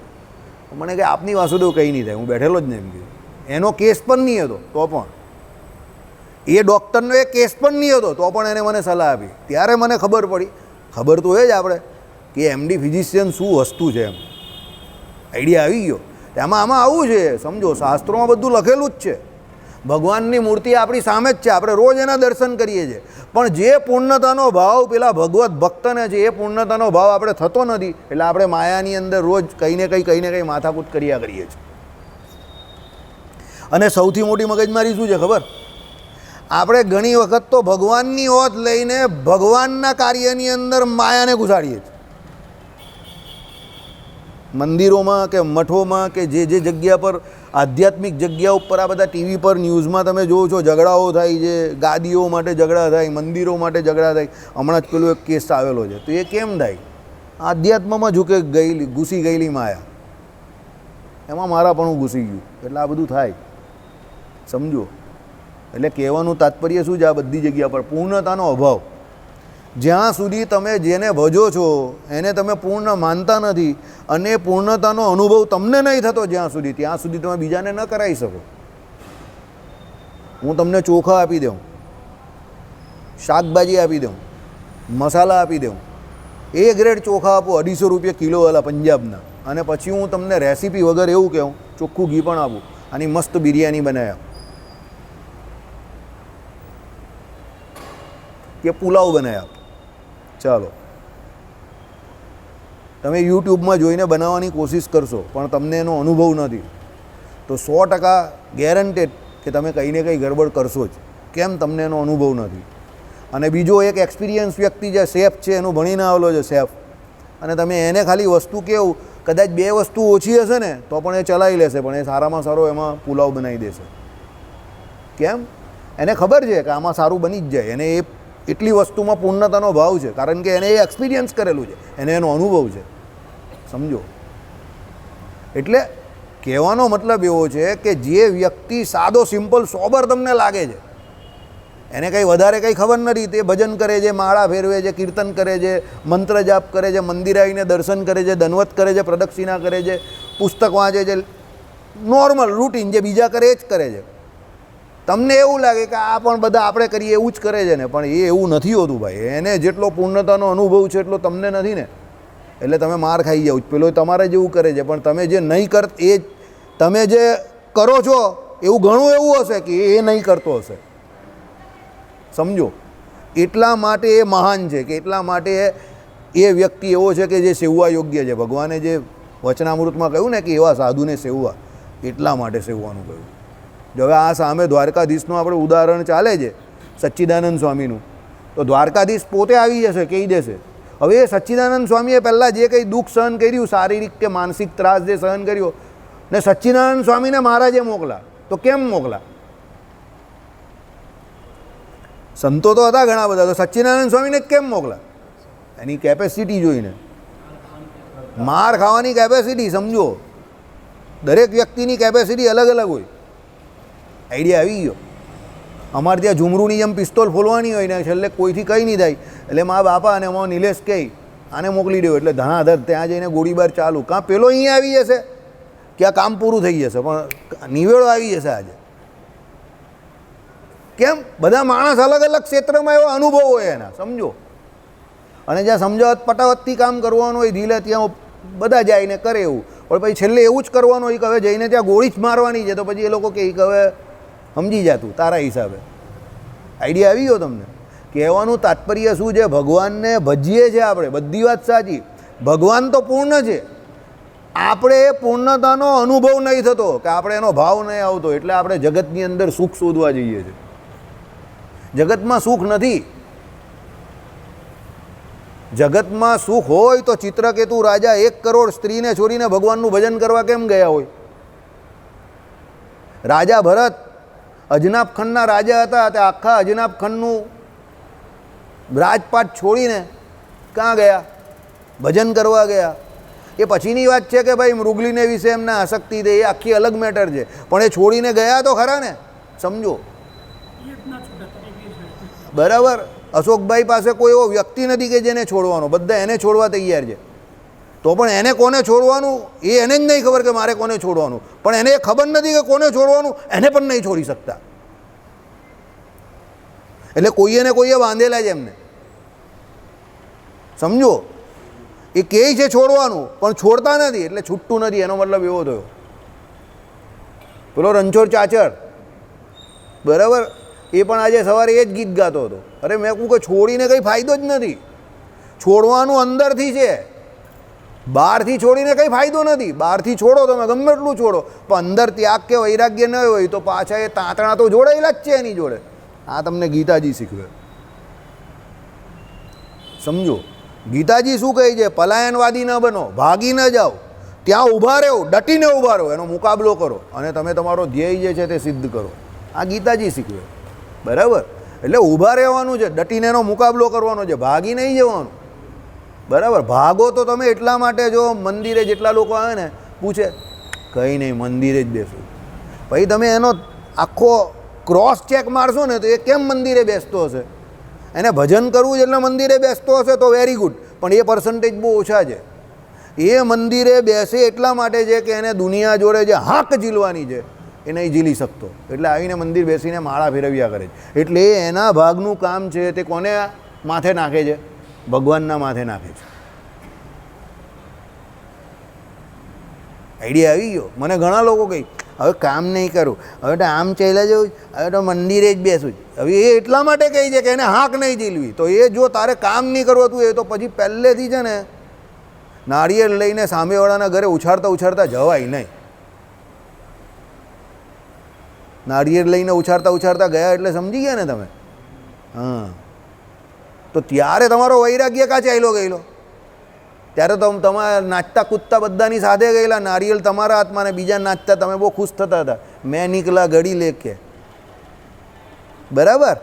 મને કે આપની વાસુદેવ કંઈ નહીં થાય, હું બેઠેલો જ નહીં એમ કીધું. એનો કેસ પણ નહીં હતો તો પણ, એ ડૉક્ટરનો એ કેસ પણ નહીં હતો તો પણ એને મને સલાહ આપી. ત્યારે મને ખબર પડી, ખબર તો એ જ આપણે કે એમડી ફિઝિશિયન શું વસ્તુ છે, એમ આઈડિયા આવી ગયો. એમાં આમાં આવું છે, સમજો, શાસ્ત્રોમાં બધું લખેલું જ છે. ભગવાનની મૂર્તિ આપણી સામે જ છે, આપણે રોજ એના દર્શન કરીએ છીએ, પણ જે પૂર્ણતાનો ભાવ પેલા ભગવત ભક્તને છે એ પૂર્ણતાનો ભાવ આપણે થતો નથી, એટલે આપણે માયાની અંદર રોજ કંઈ ને કંઈ માથાકૂટ કર્યા કરીએ છીએ. અને સૌથી મોટી મગજમારી શું છે ખબર? આપણે ઘણી વખત તો ભગવાનની ઓથ લઈને ભગવાનના કાર્યની અંદર માયાને ઘુસાડીએ છીએ. મંદિરોમાં કે મઠોમાં કે જે જગ્યા પર આધ્યાત્મિક જગ્યા ઉપર આ બધા ટીવી પર ન્યૂઝમાં તમે જોવો છો, ઝઘડાઓ થાય છે, ગાદીઓ માટે ઝઘડા થાય, મંદિરો માટે ઝઘડા થાય. હમણાં જ પેલો એક કેસ આવેલો છે, તો એ કેમ થાય? આધ્યાત્મમાં ઘૂસી ગયેલી માયા, એમાં મારા પણ ઘૂસી ગયું, એટલે આ બધું થાય, સમજો. એટલે કહેવાનું તાત્પર્ય શું છે? આ બધી જગ્યા પર પૂર્ણતાનો અભાવ. જ્યાં સુધી તમે જેને ભજો છો એને તમે પૂર્ણ માનતા નથી, અને પૂર્ણતાનો અનુભવ તમને નહીં થતો જ્યાં સુધી, ત્યાં સુધી તમે બીજાને ન કરાવી શકો. હું તમને ચોખા આપી દઉં, શાકભાજી આપી દઉં, મસાલા આપી દઉં, એ ગ્રેડ ચોખા આપો 250 રૂપિયા કિલોવાળા પંજાબના, અને પછી હું તમને રેસીપી વગર એવું કહું, ચોખ્ખું ઘી પણ આપું, આની મસ્ત બિરયાની બનાવ્યા કે પુલાવ બનાવ્યા, ચાલો તમે યુટ્યુબમાં જોઈને બનાવવાની કોશિશ કરશો પણ તમને એનો અનુભવ નથી, તો 100% ગેરંટેડ કે તમે કંઈ ને કંઈ ગડબડ કરશો જ. કેમ? તમને એનો અનુભવ નથી. અને બીજો એક એક્સપિરિયન્સ વ્યક્તિ જે શેફ છે, એનું ભણીને આવેલો છે શેફ, અને તમે એને ખાલી વસ્તુ કેવું, કદાચ 2 વસ્તુ ઓછી હશે ને તો પણ એ ચલાવી લેશે, પણ એ સારામાં સારો એમાં પુલાવ બનાવી દેશે. કેમ? એને ખબર છે કે આમાં સારું બની જ જાય, એને એ એટલી વસ્તુમાં પૂર્ણતાનો ભાવ છે, કારણ કે એને એ એક્સપિરિયન્સ કરેલું છે, એને એનો અનુભવ છે, સમજો. એટલે કહેવાનો મતલબ એવો છે કે જે વ્યક્તિ સાદો સિમ્પલ સોબર તમને લાગે છે, એને કંઈ વધારે કંઈ ખબર નથી, તે ભજન કરે છે, માળા ફેરવે છે, કીર્તન કરે છે, મંત્ર જાપ કરે છે, મંદિર આવીને દર્શન કરે છે, દંડવત કરે છે, પ્રદક્ષિણા કરે છે, પુસ્તક વાંચે છે, નોર્મલ રૂટીન જે બીજા કરે એ જ કરે છે. તમને એવું લાગે કે આ પણ બધા આપણે કરીએ એવું જ કરે છે ને, પણ એ એવું નથી હોતું ભાઈ. એને જેટલો પૂર્ણતાનો અનુભવ છે એટલો તમને નથી ને, એટલે તમે માર ખાઈ જાઓ. પેલો તમારે જેવું કરે છે, પણ તમે જે નહીં એ તમે જે કરો છો એવું ઘણું એવું હશે કે એ નહીં કરતો હશે, સમજો. એટલા માટે એ મહાન છે, કે એટલા માટે એ વ્યક્તિ એવો છે કે જે સેવવા યોગ્ય છે. ભગવાને જે વચનામૃતમાં કહ્યું ને કે એવા સાધુને સેવવા, એટલા માટે સેવવાનું કહ્યું. જો હવે આ સામે દ્વારકાધીશનું આપણે ઉદાહરણ ચાલે છે સચ્ચિદાનંદ સ્વામીનું, તો દ્વારકાધીશ પોતે આવી જશે, કહી દેશે. હવે એ સચ્ચિદાનંદ સ્વામીએ પહેલાં જે કંઈ દુઃખ સહન કર્યું, શારીરિક કે માનસિક ત્રાસ જે સહન કર્યો, ને સચ્ચિદાનંદ સ્વામીને મહારાજે મોકલા, તો કેમ મોકલા? સંતો તો હતા ઘણા બધા, તો સચ્ચિદાનંદ સ્વામીને કેમ મોકલા? એની કેપેસિટી જોઈને, માર ખાવાની કેપેસિટી સમજો. દરેક વ્યક્તિની કેપેસિટી અલગ અલગ હોય. આઈડિયા આવી ગયો? અમારે ત્યાં ઝુમરૂની જેમ પિસ્તોલ ફોલવાની હોય ને, છેલ્લે કોઈથી કંઈ નહીં થાય એટલે મા બાપા અને એમાં નિલેશ કહે આને મોકલી દો, એટલે ધનાધર ત્યાં જઈને ગોળીબાર ચાલુ. કાં પેલો અહીંયા આવી જશે કે આ કામ પૂરું થઈ જશે, પણ નિવેડો આવી જશે આજે. કેમ? બધા માણસ અલગ અલગ ક્ષેત્રમાં એવો અનુભવ હોય એના, સમજો. અને જ્યાં સમજાવત પટાવતથી કામ કરવાનું હોય ધીલે, ત્યાં બધા જાય ને કરે એવું, પણ પછી છેલ્લે એવું જ કરવાનું હોય કે હવે જઈને ત્યાં ગોળી જ મારવાની છે, તો પછી એ લોકો કહે કે હવે સમજી જા તું તારા હિસાબે. આઈડિયા આવી ગયો તમને? કહેવાનું તાત્પર્ય શું છે? ભગવાનને ભજીએ છીએ આપણે, બધી વાત સાચી. ભગવાન તો પૂર્ણ છે, આપણે એ પૂર્ણતાનો અનુભવ નહીં થતો, કે આપણે એનો ભાવ નહીં આવતો, એટલે આપણે જગતની અંદર સુખ શોધવા જઈએ છીએ. જગતમાં સુખ નથી. જગતમાં સુખ હોય તો ચિત્રકેતુ રાજા 1 કરોડ સ્ત્રીને છોડીને ભગવાનનું ભજન કરવા કેમ ગયા હોય? રાજા ભરત અજનાબ ખંડના રાજા હતા, તે આખા અજનાબ ખંડનું રાજપાટ છોડીને ક્યાં ગયા? ભજન કરવા ગયા. એ પછીની વાત છે કે ભાઈ મૃગલીને વિશે એમને આસક્તિ થઈ, એ આખી અલગ મેટર છે, પણ એ છોડીને ગયા તો ખરા ને, સમજો. બરાબર. અશોકભાઈ પાસે કોઈ એવો વ્યક્તિ નથી કે જેને છોડવાનો, બધા એને છોડવા તૈયાર છે. તો પણ એને કોને છોડવાનું એ એને જ નહીં ખબર કે મારે કોને છોડવાનું, પણ એને એ ખબર નથી કે કોને છોડવાનું, એને પણ નહીં છોડી શકતા. એટલે કોઈએ ને કોઈએ બાંધેલા છે એમને, સમજો. એ કહે છે છોડવાનું પણ છોડતા નથી, એટલે છૂટતું નથી, એનો મતલબ એવો થયો. પેલો રણછોડ ચાચર, બરાબર, એ પણ આજે સવારે એ જ ગીત ગાતો હતો. અરે મેં કહું કે છોડીને કંઈ ફાયદો જ નથી. છોડવાનું અંદરથી છે, બહારથી છોડીને કંઈ ફાયદો નથી. બહારથી છોડો તમે ગમે એટલું છોડો, પણ અંદર ત્યાગ કે વૈરાગ્ય ન હોય તો પાછા એ તાંતણા તો જોડાયેલા જ છે એની જોડે. આ તમને ગીતાજી શીખવે, સમજો. ગીતાજી શું કહે છે? પલાયનવાદી ન બનો, ભાગી ન જાઓ, ત્યાં ઊભા રહો, ડટીને ઊભા રહો, એનો મુકાબલો કરો અને તમે તમારો ધ્યેય જે છે તે સિદ્ધ કરો. આ ગીતાજી શીખવે, બરાબર. એટલે ઊભા રહેવાનું છે, ડટીને એનો મુકાબલો કરવાનો છે, ભાગી નહીં જવાનું, બરાબર. ભાગો તો તમે એટલા માટે, જો મંદિરે જેટલા લોકો આવે ને પૂછે કંઈ નહીં મંદિરે જ બેસું, પછી તમે એનો આખો ક્રોસ ચેક મારશો ને તો એ કેમ મંદિરે બેસતો હશે? એને ભજન કરવું છે એટલે મંદિરે બેસતો હશે તો વેરી ગુડ, પણ એ પર્સન્ટેજ બહુ ઓછા છે. એ મંદિરે બેસે એટલા માટે છે કે એને દુનિયા જોડે જે હાંક ઝીલવાની છે એ નહીં ઝીલી શકતો, એટલે આવીને મંદિર બેસીને માળા ફેરવ્યા કરે છે. એટલે એના ભાગનું કામ છે તે કોને માથે નાખે છે? ભગવાનના માથે નાખે છે. આઈડિયા આવી ગયો? મને ઘણા લોકો કહે હવે કામ નહીં કરું, હવે તો આમ ચાલ્યા જવું, હવે તો મંદિરે જ બેસું જ. હવે એ એટલા માટે કહે છે કે એને હાંક નહીં ઝીલવી. તો એ જો તારે કામ નહીં કરવું હતું એ તો પછી પહેલેથી છે ને નાળિયેર લઈને સામેવાળાના ઘરે ઉછાળતા ઉછાળતા જવાય નહીં. નાળિયેર લઈને ઉછાળતા ઉછાળતા ગયા એટલે સમજી ગયા ને તમે? હા, તો ત્યારે તમારો વૈરાગ્ય કાં ચાલ્યો ગયેલો? ત્યારે તો તમારા નાચતા કૂદતા બધાની સાથે ગયેલા, નારિયેલ તમારા હાથમાં ને બીજા નાચતા તમે બહુ ખુશ થતા હતા, મેં નીકળા ઘડી લેકે, બરાબર.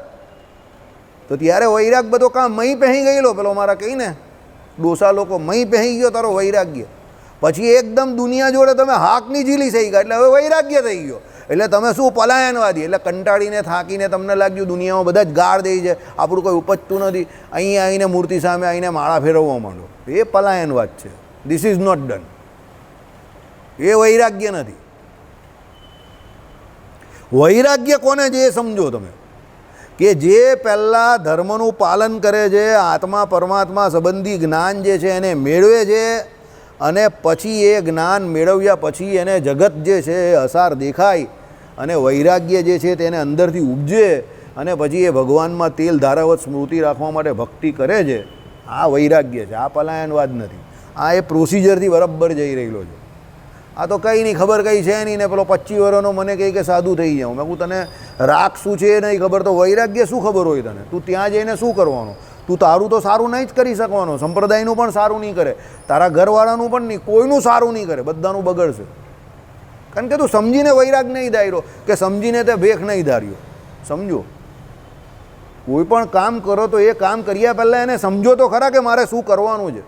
તો ત્યારે વૈરાગ બધો કાં મહી પહેરી ગયેલો, પેલો મારા કહીને ડોસા લોકો, મહી પહેરી ગયો તારો વૈરાગ્ય. પછી એકદમ દુનિયા જોડે તમે હાકની ઝીલી થઈ ગયા, એટલે હવે વૈરાગ્ય થઈ ગયો. એટલે તમે શું પલાયનવાદી, એટલે કંટાળીને થાકીને તમને લાગ્યું દુનિયામાં બધા જ ગાળ દે છે, આપણું કોઈ ઉપજતું નથી, અહીંયા આવીને મૂર્તિ સામે આવીને માળા ફેરવવા માંડો. એ પલાયનવાદ છે. This is not done. એ વૈરાગ્ય નથી. વૈરાગ્ય કોને છે એ સમજો તમે, કે જે પહેલાં ધર્મનું પાલન કરે છે, આત્મા પરમાત્મા સંબંધી જ્ઞાન જે છે એને મેળવે છે, અને પછી એ જ્ઞાન મેળવ્યા પછી એને જગત જે છે એ અસાર દેખાય અને વૈરાગ્ય જે છે તેને અંદરથી ઉપજે, અને પછી એ ભગવાનમાં તેલ ધારાવત સ્મૃતિ રાખવા માટે ભક્તિ કરે છે. આ વૈરાગ્ય છે, આ પલાયનવાદ નથી. આ એ પ્રોસિજરથી બરાબર જઈ રહેલો છે. આ તો કંઈ નહીં, ખબર કંઈ છે નહીં ને પેલો 25 વર્ષનો મને કહે કે સાધુ થઈ જાઉં. મેં કહું તને રાગ શું છે એ નહીં ખબર તો વૈરાગ્ય શું ખબર હોય તને? તું ત્યાં જઈને શું કરવાનું? તું તારું તો સારું નહીં જ કરી શકવાનો, સંપ્રદાયનું પણ સારું નહીં કરે, તારા ઘરવાળાનું પણ નહીં, કોઈનું સારું નહીં કરે, બધાનું બગડશે. કારણ કે તું સમજીને વૈરાગ નહીં ધાર્યો કે સમજીને તે ભેખ નહીં ધાર્યો. સમજો, કોઈ પણ કામ કરો તો એ કામ કર્યા પહેલાં એને સમજો તો ખરા કે મારે શું કરવાનું છે,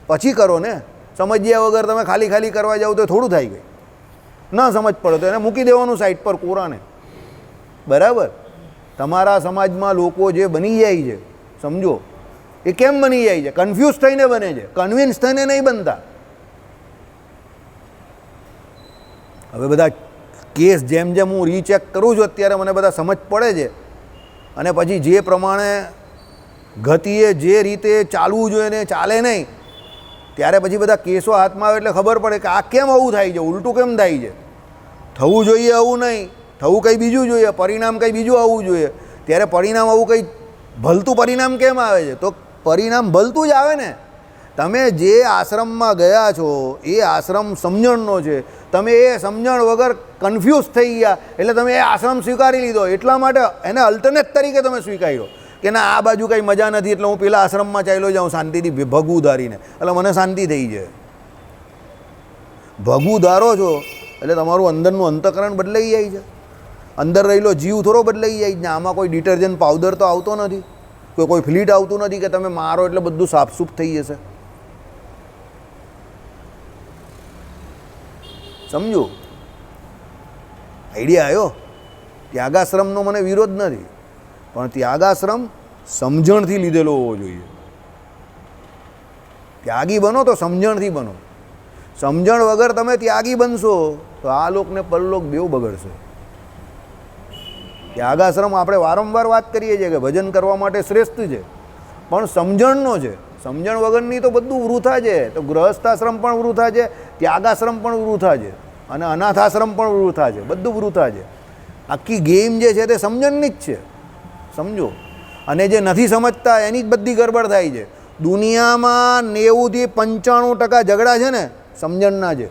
પછી કરો ને. સમજ્યા વગર તમે ખાલી ખાલી કરવા જાઓ તો થોડું થાય ગઈ. ના સમજ પડે તો એને મૂકી દેવાનું સાઈડ પર કોરાને. બરાબર? તમારા સમાજમાં લોકો જે બની જાય છે, સમજો એ કેમ બની જાય છે? કન્ફ્યુઝ થઈને બને છે, કન્વિન્સ થઈને નહીં બનતા. હવે બધા કેસ જેમ જેમ હું રીચેક કરું છું અત્યારે મને બધા સમજ પડે છે અને પછી જે પ્રમાણે ગતિએ જે રીતે ચાલવું જોઈએ ને ચાલે નહીં, ત્યારે પછી બધા કેસો હાથમાં આવે એટલે ખબર પડે કે આ કેમ આવું થાય છે, ઉલટું કેમ થાય છે. થવું જોઈએ આવું નહીં, થવું કંઈ બીજું જોઈએ, પરિણામ કંઈ બીજું આવવું જોઈએ. ત્યારે પરિણામ આવું કંઈ ભલતું પરિણામ કેમ આવે છે? તો પરિણામ ભલતું જ આવે ને. તમે જે આશ્રમમાં ગયા છો એ આશ્રમ સમજણનો છે, તમે એ સમજણ વગર કન્ફ્યુઝ થઈ ગયા એટલે તમે એ આશ્રમ સ્વીકારી લીધો. એટલા માટે એને અલ્ટરનેટ તરીકે તમે સ્વીકાર્યો કે ના આ બાજુ કંઈ મજા નથી એટલે હું પેલા આશ્રમમાં ચાલ્યો જાઉં શાંતિથી ભગવું ધારીને, એટલે મને શાંતિ થઈ જાય. ભગવું ધારો છો એટલે તમારું અંદરનું અંતઃકરણ બદલાઈ જાય છે, અંદર રહેલો જીવ થોડો બદલાઈ જાય છે. આમાં કોઈ ડિટર્જન્ટ પાવડર તો આવતો નથી, કોઈ ફ્લીટ આવતું નથી કે તમે મારો એટલે બધું સાફસૂફ થઈ જશે. સમજો, આઈડિયા આવ્યો? ત્યાગાશ્રમનો મને વિરોધ નથી, પણ ત્યાગાશ્રમ સમજણથી લીધેલો હોવો જોઈએ. ત્યાગી બનો તો સમજણથી બનો. સમજણ વગર તમે ત્યાગી બનશો તો આ લોકને પરલોક બેવ બગડશે. ત્યાગાશ્રમ આપણે વારંવાર વાત કરીએ છીએ કે ભજન કરવા માટે શ્રેષ્ઠ છે, પણ સમજણનો છે. સમજણ વગરની તો બધું વૃથા છે. તો ગૃહસ્થાશ્રમ પણ વૃથા છે, ત્યાગાશ્રમ પણ વૃથા છે અને અનાથાશ્રમ પણ વૃથા છે, બધું વૃથા છે. આખી ગેમ જે છે તે સમજણની જ છે. સમજો, અને જે નથી સમજતા એની જ બધી ગડબડ થાય છે. દુનિયામાં 90થી 95% ઝઘડા છે ને સમજણના છે.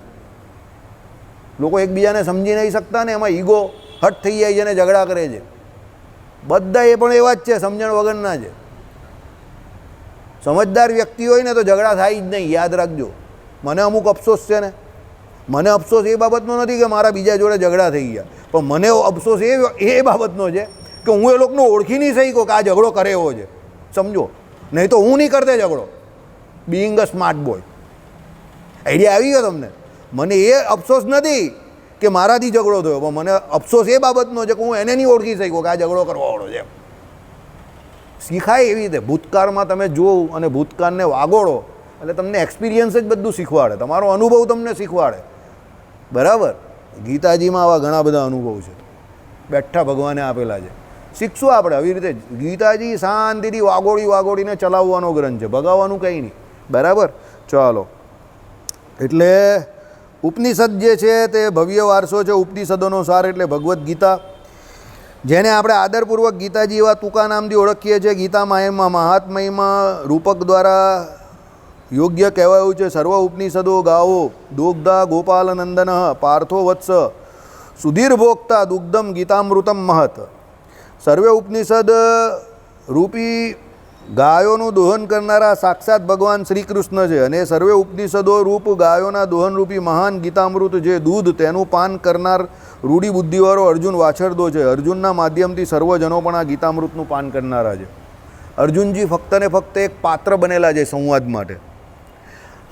લોકો એકબીજાને સમજી નહીં શકતા ને એમાં ઈગો હટ થઈ જાય છે ને ઝઘડા કરે છે. બધા એ પણ એવા જ છે, સમજણ વગરના છે. સમજદાર વ્યક્તિ હોય ને તો ઝઘડા થાય જ નહીં, યાદ રાખજો. મને અમુક અફસોસ છે ને, મને અફસોસ એ બાબતનો નથી કે મારા બીજા જોડે ઝઘડા થઈ ગયા, પણ મને અફસોસ એ બાબતનો છે કે હું એ લોકોને ઓળખી નહીં શક્યો કે આ ઝઘડો કરે એવો છે. સમજો, નહીં તો હું નહીં કરતે ઝઘડો, બિઈંગ અ સ્માર્ટ બોય. આઈડિયા આવી ગયો તમને? મને એ અફસોસ નથી કે મારાથી ઝઘડો થયો, પણ મને અફસોસ એ બાબતનો છે કે હું એને નહીં ઓળખી શક્યો કે આ ઝઘડો કરવાવાળો છે. શીખાય એવી રીતે ભૂતકાળમાં તમે જોવો અને ભૂતકાળને વાગોળો એટલે તમને એક્સપિરિયન્સ જ બધું શીખવાડે, તમારો અનુભવ તમને શીખવાડે. બરાબર? ગીતાજીમાં આવા ઘણા બધા અનુભવ છે, બેઠા ભગવાને આપેલા છે. શીખશું આપણે આવી રીતે. ગીતાજી શાંતિથી વાગોળીને ચલાવવાનો ગ્રંથ છે, ભગાવવાનું કંઈ નહીં. બરાબર? ચાલો, એટલે ઉપનિષદ જે છે તે ભવ્ય વારસો છે. ઉપનિષદોનો સાર એટલે ભગવદ્ ગીતા, જેને આપણે આદરપૂર્વક ગીતાજી એવા ટૂંકા નામથી ઓળખીએ છીએ. ગીતામાં એમાં મહાત્મયમાં રૂપક દ્વારા યોગ્ય કહેવાયું છે, સર્વ ઉપનિષદો ગાવો દોગ્ધા ગોપાલનંદન પાર્થો વત્સ સુધીર્ભોક્તા દુગ્ધમ ગીતામૃતમ મહત. સર્વે ઉપનિષદ રૂપી ગાયોનું દોહન કરનારા સાક્ષાત ભગવાન શ્રી કૃષ્ણ છે અને સર્વે ઉપનિષદો રૂપ ગાયોના દોહનરૂપી મહાન ગીતામૃત જે દૂધ તેનું પાન કરનાર રૂઢી બુદ્ધિવાળો અર્જુન વાછરદો છે. અર્જુનના માધ્યમથી સર્વજનો પણ આ ગીતામૃતનું પાન કરનારા છે. અર્જુનજી ફક્ત ને ફક્ત એક પાત્ર બનેલા છે સંવાદ માટે.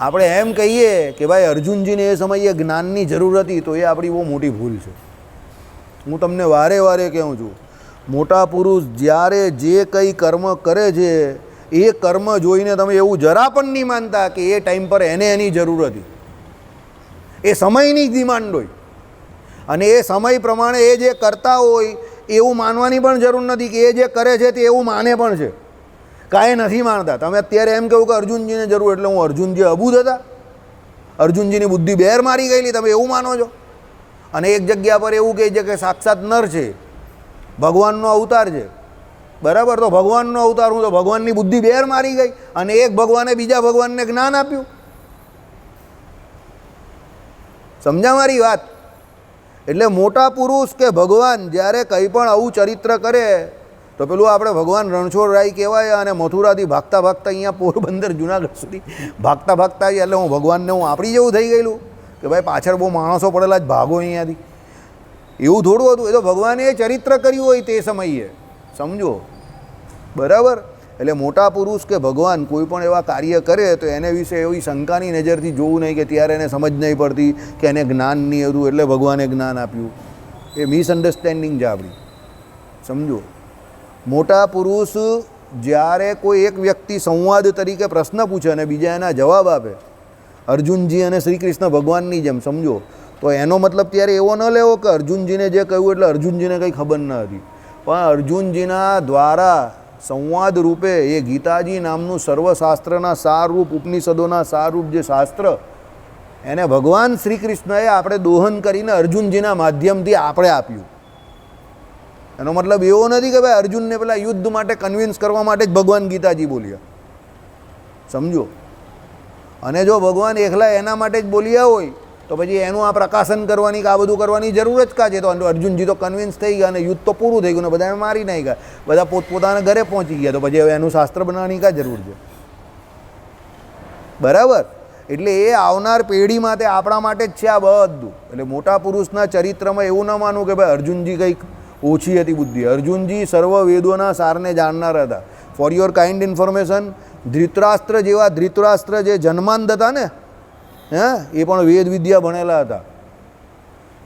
આપણે એમ કહીએ કે ભાઈ અર્જુનજીને એ સમયે જ્ઞાનની જરૂર હતી તો એ આપણી બહુ મોટી ભૂલ છે. હું તમને વારે વારે કહું છું, મોટા પુરુષ જ્યારે જે કંઈ કર્મ કરે છે એ કર્મ જોઈને તમે એવું જરા પણ નહીં માનતા કે એ ટાઈમ પર એને એની જરૂર હતી. એ સમયની જ ડિમાન્ડ હોય અને એ સમય પ્રમાણે એ જે કરતા હોય એવું માનવાની પણ જરૂર નથી કે એ જે કરે છે તે એવું માને પણ છે. કાંઈ નથી માનતા. તમે અત્યારે એમ કહું કે અર્જુનજીને જરૂર એટલે હું અર્જુનજી અબૂધ હતા, અર્જુનજીની બુદ્ધિ બેર મારી ગયેલી, તમે એવું માનો છો? અને એક જગ્યા પર એવું કહે છે કે સાક્ષાત નર છે, ભગવાનનો અવતાર છે. બરાબર? તો ભગવાનનો અવતાર હું તો ભગવાનની બુદ્ધિ બેર મારી ગઈ અને એક ભગવાને બીજા ભગવાનને જ્ઞાન આપ્યું. સમજા મારી વાત? એટલે મોટા પુરુષ કે ભગવાન જ્યારે કંઈ પણ આવું ચરિત્ર કરે તો પેલું આપણે ભગવાન રણછોડરાય કહેવાય અને મથુરાથી ભાગતા ભાગતા અહીંયા પોરબંદર જુનાગઢ સુધી ભાગતા ભાગતા આવી એટલે હું ભગવાનને હું આપણી જેવું થઈ ગયેલું કે ભાઈ પાછળ બહુ માણસો પડેલા જ ભાગો અહીંયાથી, એવું થોડું હતું. એ તો ભગવાને એ ચરિત્ર કર્યું હોય તે સમયે, સમજો બરાબર? એટલે મોટા પુરુષ કે ભગવાન કોઈ પણ એવા કાર્ય કરે તો એને વિશે એવી શંકાની નજરથી જોવું નહીં કે ત્યારે એને સમજ નહીં પડતી કે એને જ્ઞાન નહીં હતું એટલે ભગવાને જ્ઞાન આપ્યું. એ મિસઅન્ડરસ્ટેન્ડિંગ છે આપણી, સમજો. મોટા પુરુષ જ્યારે કોઈ એક વ્યક્તિ સંવાદ તરીકે પ્રશ્ન પૂછે અને બીજા એના જવાબ આપે, અર્જુનજી અને શ્રી કૃષ્ણ ભગવાનની જેમ, સમજો, તો એનો મતલબ ત્યારે એવો ન લેવો કે અર્જુનજીને જે કહ્યું એટલે અર્જુનજીને કંઈ ખબર ન હતી, પણ અર્જુનજીના દ્વારા સંવાદ રૂપે એ ગીતાજી નામનું સર્વશાસ્ત્રના સારરૂપ, ઉપનિષદોના સારરૂપ જે શાસ્ત્ર એને ભગવાન શ્રી કૃષ્ણએ આપણે દોહન કરીને અર્જુનજીના માધ્યમથી આપણે આપ્યું. એનો મતલબ એવો નથી કે ભાઈ અર્જુનને પેલા યુદ્ધ માટે કન્વિન્સ કરવા માટે જ ભગવાન ગીતાજી બોલ્યા, સમજો. અને જો ભગવાન એકલા એના માટે જ બોલ્યા હોય તો પછી એનું આ પ્રકાશન કરવાની કે આ બધું કરવાની જરૂર જ કાં છે? તો અર્જુનજી તો કન્વિન્સ થઈ ગયા અને યુદ્ધ તો પૂરું થઈ ગયું ને બધાને મારી નાખ્યા, બધા પોતપોતાના ઘરે પહોંચી ગયા, તો પછી હવે એનું શાસ્ત્ર બનાવવાની કાં જરૂર છે? બરાબર? એટલે એ આવનાર પેઢી માટે આપણા માટે જ છે આ બધું. એટલે મોટા પુરુષના ચરિત્રમાં એવું ન માનવું કે ભાઈ અર્જુનજી કંઈક ઓછી હતી બુદ્ધિ. અર્જુનજી સર્વ વેદોના સારને જાણનાર હતા. For your kind information, Dhritarashtra જે જન્માંધ હતા ને, હે, એ પણ વેદ વિદ્યા ભણેલા હતા.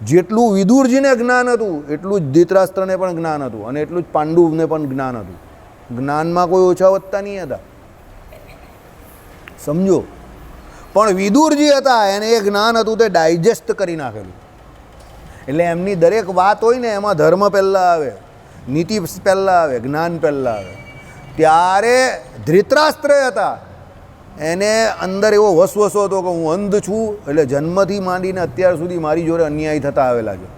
જેટલું વિદુરજીને જ્ઞાન હતું એટલું જ ધૃતરાષ્ટ્રને પણ જ્ઞાન હતું અને એટલું જ પાંડુને પણ જ્ઞાન હતું. જ્ઞાનમાં કોઈ ઓછા વધતા નહીં હતા, સમજો. પણ વિદુરજી હતા એને એ જ્ઞાન હતું તે ડાયજેસ્ટ કરી નાખેલું. એટલે એમની દરેક વાત હોય ને એમાં ધર્મ પહેલાં આવે, નીતિ પહેલાં આવે, જ્ઞાન પહેલાં આવે. ત્યારે ધૃતરાષ્ટ્ર હતા એને અંદર એવો વસવસો હતો કે હું અંધ છું, એટલે જન્મથી માંડીને અત્યાર સુધી મારી જોડે અન્યાય થતા આવેલા છે.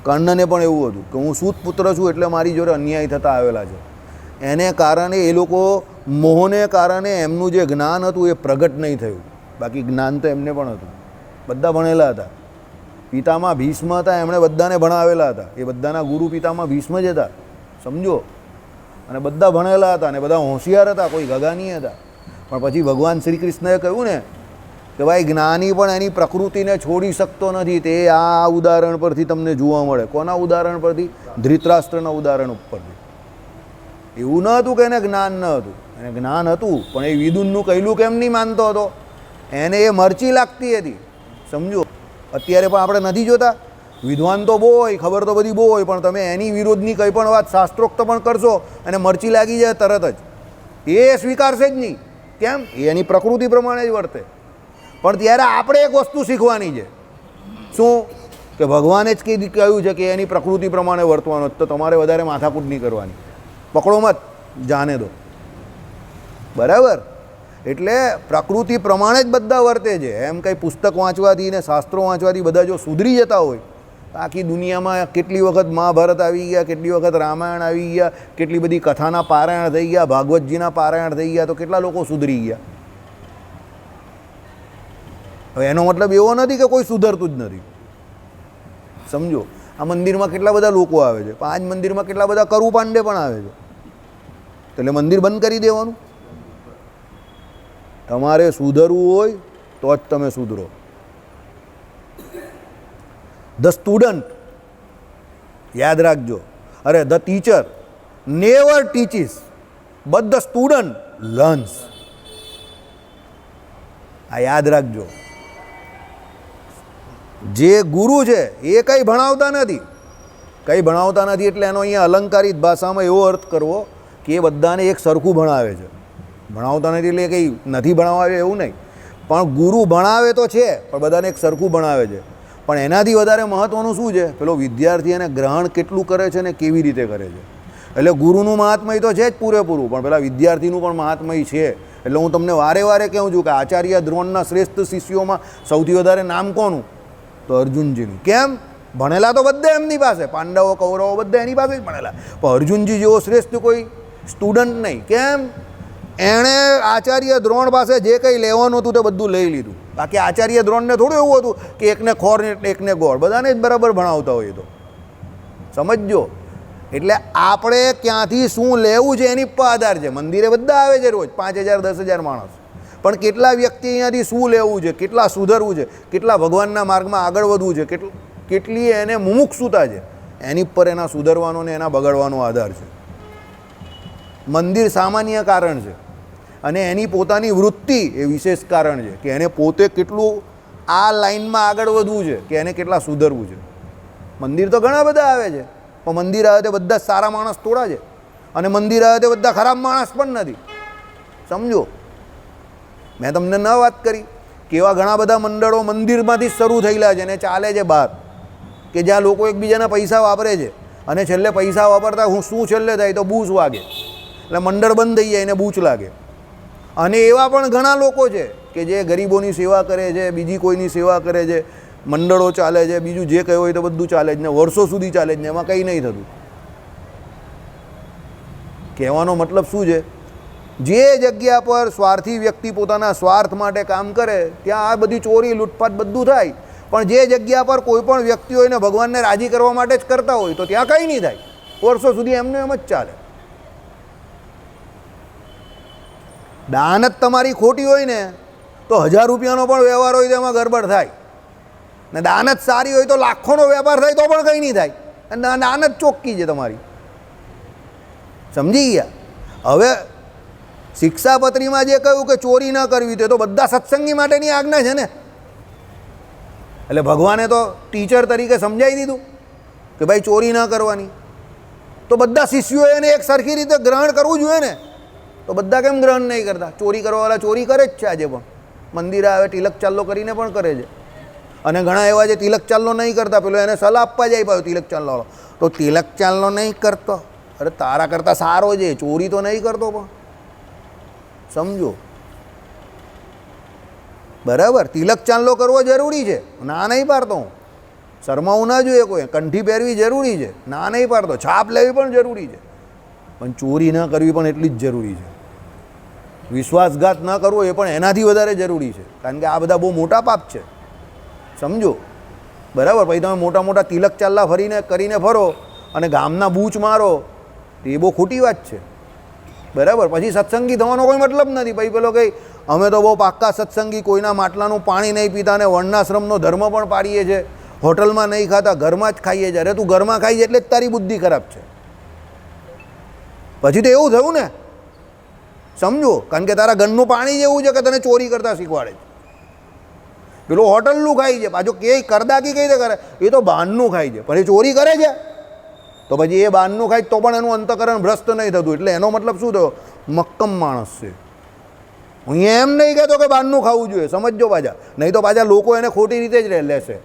કર્ણને પણ એવું હતું કે હું સૂત પુત્ર છું એટલે મારી જોડે અન્યાય થતા આવેલા છે. એને કારણે એ લોકો મોહને કારણે એમનું જે જ્ઞાન હતું એ પ્રગટ નહીં થયું. બાકી જ્ઞાન તો એમને પણ હતું, બધા ભણેલા હતા. પિતામાં ભીષ્મ હતા, એમણે બધાને ભણાવેલા હતા. એ બધાના ગુરુ પિતામાં ભીષ્મ જ હતા, સમજો. અને બધા ભણેલા હતા અને બધા હોશિયાર હતા, કોઈ ગગા નહીં હતા. પણ પછી ભગવાન શ્રી કૃષ્ણએ કહ્યું ને કે ભાઈ જ્ઞાની પણ એની પ્રકૃતિને છોડી શકતો નથી. તે આ ઉદાહરણ પરથી તમને જોવા મળે. કોના ઉદાહરણ પરથી? ધૃતરાષ્ટ્રના ઉદાહરણ ઉપરથી. એવું ન હતું કે એને જ્ઞાન ન હતું, એને જ્ઞાન હતું, પણ એ વિદુનનું કહેલું કેમ નહીં માનતો હતો? એને એ મરચી લાગતી હતી, સમજો. અત્યારે પણ આપણે નથી જોતા, વિદ્વાન તો બહુ હોય, ખબર તો બધી બહુ હોય, પણ તમે એની વિરોધની કંઈ પણ વાત શાસ્ત્રોક્ત પણ કરશો અને મરચી લાગી જાય તરત જ. એ સ્વીકારશે જ નહીં. કેમ? એ એની પ્રકૃતિ પ્રમાણે જ વર્તે. પણ ત્યારે આપણે એક વસ્તુ શીખવાની છે. શું? કે ભગવાને જ કહ્યું છે કે એની પ્રકૃતિ પ્રમાણે વર્તવાનું, તો તમારે વધારે માથાકૂટ નહીં કરવાની. પકડો મત, જાને દો. બરાબર? એટલે પ્રકૃતિ પ્રમાણે જ બધા વર્તે છે. એમ કંઈ પુસ્તક વાંચવાથી ને શાસ્ત્રો વાંચવાથી બધા જો સુધરી જતા હોય, આખી દુનિયામાં કેટલી વખત મહાભારત આવી ગયા, કેટલી વખત રામાયણ આવી ગયા, કેટલી બધી કથાના પારાયણ થઈ ગયા, ભાગવતજીના પારાયણ થઈ ગયા, તો કેટલા લોકો સુધરી ગયા. હવે એનો મતલબ એવો નથી કે કોઈ સુધરતું જ નથી, સમજો. આ મંદિરમાં કેટલા બધા લોકો આવે છે, 5 મંદિરમાં કેટલા બધા કરુ પાંડે પણ આવે છે. એટલે મંદિર બંધ કરી દેવાનું? તમારે સુધરવું હોય તો જ તમે સુધરો. ધ સ્ટુડન્ટ, યાદ રાખજો, અરે the teacher never teaches but the student learns. આ યાદ રાખજો. જે ગુરુ છે એ કંઈ ભણાવતા નથી. કંઈ ભણાવતા નથી એટલે એનો અહીંયા અલંકારિત ભાષામાં એવો અર્થ કરવો કે એ બધાને એક સરખું ભણાવે છે. ભણાવતા નથી એટલે કંઈ નથી ભણાવે એવું નહીં, પણ ગુરુ ભણાવે તો છે, પણ બધાને એક સરખું ભણાવે છે. પણ એનાથી વધારે મહત્ત્વનું શું છે? પેલો વિદ્યાર્થી એને ગ્રહણ કેટલું કરે છે ને કેવી રીતે કરે છે. એટલે ગુરુનું મહાત્મય તો છે જ પૂરેપૂરું, પણ પેલા વિદ્યાર્થીનું પણ મહાત્મય છે. એટલે હું તમને વારે વારે કહું છું કે આચાર્ય દ્રોણના શ્રેષ્ઠ શિષ્યોમાં સૌથી વધારે નામ કોનું? તો અર્જુનજીનું. કેમ? ભણેલા તો બધા એમની પાસે, પાંડવો કૌરવો બધા એની પાસે જ ભણેલા, પણ અર્જુનજી જેવો શ્રેષ્ઠ કોઈ સ્ટુડન્ટ નહીં. કેમ? એણે આચાર્ય દ્રોણ પાસે જે કંઈ લેવાનું હતું તે બધું લઈ લીધું. બાકી આચાર્ય દ્રોણને થોડું એવું હતું કે એકને ખોર ને એકને ગોળ, બધાને જ બરાબર ભણાવતા હોય. તો સમજજો. એટલે આપણે ક્યાંથી શું લેવું છે એની પર આધાર છે. મંદિરે બધા આવે છે રોજ 5,000 10,000 માણસ, પણ કેટલા વ્યક્તિ અહીંયાથી શું લેવું છે, કેટલા સુધરવું છે, કેટલા ભગવાનના માર્ગમાં આગળ વધવું છે, કેટલી એને મુમુક્ષુતા છે, એની પર એના સુધરવાનો ને એના બગડવાનો આધાર છે. મંદિર સામાન્ય કારણ છે અને એની પોતાની વૃત્તિ એ વિશેષ કારણ છે કે એને પોતે કેટલું આ લાઈનમાં આગળ વધવું છે, કે એને કેટલા સુધરવું છે. મંદિર તો ઘણા બધા આવે છે, પણ મંદિર આવે તે બધા સારા માણસ થોડા છે, અને મંદિર આવે તે બધા ખરાબ માણસ પણ નથી. સમજો, મેં તમને ન વાત કરી કે એવા ઘણા બધા મંડળો મંદિરમાંથી જ શરૂ થયેલા છે અને ચાલે છે બહાર, કે જ્યાં લોકો એકબીજાના પૈસા વાપરે છે અને છેલ્લે પૈસા વાપરતા હું શું છેલ્લે થાય તો બૂચ વાગે, એટલે મંડળ બંધ થઈ જાય એને બૂચ લાગે. અને એવા પણ ઘણા લોકો છે કે જે ગરીબોની સેવા કરે છે, બીજી કોઈની સેવા કરે છે, મંડળો ચાલે છે, બીજું જે કહ્યું હોય તો બધું ચાલે જ ને, વર્ષો સુધી ચાલે જ ને, એમાં કંઈ નહીં થતું. કહેવાનો મતલબ શું છે? જે જગ્યા પર સ્વાર્થી વ્યક્તિ પોતાના સ્વાર્થ માટે કામ કરે ત્યાં આ બધી ચોરી લૂંટફાટ બધું થાય, પણ જે જગ્યા પર કોઈ પણ વ્યક્તિઓ એને ભગવાનને રાજી કરવા માટે જ કરતા હોય તો ત્યાં કંઈ નહીં થાય, વર્ષો સુધી એમને એમ જ ચાલે. દાનત તમારી ખોટી હોય ને તો 1000 રૂપિયાનો પણ વ્યવહાર હોય તો એમાં ગરબડ થાય, ને દાનત સારી હોય તો લાખોનો વેપાર થાય તો પણ કંઈ નહીં થાય. અને દાનત ચોખ્ખી છે તમારી. સમજી ગયા? હવે શિક્ષાપત્રીમાં જે કહ્યું કે ચોરી ન કરવી તે તો બધા સત્સંગી માટેની આજ્ઞા છે ને. એટલે ભગવાને તો ટીચર તરીકે સમજાવી દીધું કે ભાઈ ચોરી ન કરવાની, તો બધા શિષ્યોએ એને એક સરખી રીતે ગ્રહણ કરવું જોઈએ ને. તો બધા કેમ ગ્રહણ નહીં કરતા? ચોરી કરવાવાળા ચોરી કરે જ છે આજે પણ. મંદિરે આવે તિલક ચાલ્લો કરીને પણ કરે છે. અને ઘણા એવા જે તિલક ચાલ્લો નહીં કરતા, પેલો એને સલાહ આપવા જાય પાછો તિલક ચાલ્લો, તો તિલક ચાલ્લો નહીં કરતો, અરે તારા કરતાં સારો છે, ચોરી તો નહીં કરતો પણ. સમજો, બરાબર? તિલક ચાલ્લો કરવો જરૂરી છે, ના નહીં પાડતો હું. શરમાવું ના જોઈએ કોઈ. કંઠી પહેરવી જરૂરી છે, ના નહીં પાડતો. છાપ લેવી પણ જરૂરી છે, પણ ચોરી ન કરવી પણ એટલી જ જરૂરી છે. વિશ્વાસઘાત ન કરવો એ પણ એનાથી વધારે જરૂરી છે, કારણ કે આ બધા બહુ મોટા પાપ છે. સમજો, બરાબર? પછી તમે મોટા મોટા તિલક ચાલ્લા કરીને ફરો અને ગામના બૂચ મારો, એ બહુ ખોટી વાત છે. બરાબર? પછી સત્સંગી થવાનો કોઈ મતલબ નથી. પછી પેલો કંઈ અમે તો બહુ પાક્કા સત્સંગી, કોઈના માટલાનું પાણી નહીં પીતા ને વર્ણાશ્રમનો ધર્મ પણ પાડીએ છીએ, હોટલમાં નહીં ખાતા, ઘરમાં જ ખાઈએ છીએ. અરે તું ઘરમાં ખાઈ એટલે જ તારી બુદ્ધિ ખરાબ છે. પછી તો એવું થયું ને. સમજો, કારણ કે તારા ઘરનું પાણી જ એવું છે કે તને ચોરી કરતા શીખવાડે છે. પેલો હોટલનું ખાય છે, પાછો કે કરદાકી કઈ રીતે કરે? એ તો બહારનું ખાય છે, પણ એ ચોરી કરે છે. તો પછી એ બહારનું ખાય તો પણ એનું અંતકરણ ભ્રષ્ટ નહીં થતું. એટલે એનો મતલબ શું થયો? મક્કમ માણસ છે. હું એમ નહીં કહેતો કે બહારનું ખાવું જોઈએ, સમજજો પાછા, નહીં તો પાછા લોકો એને ખોટી રીતે જ લેશે.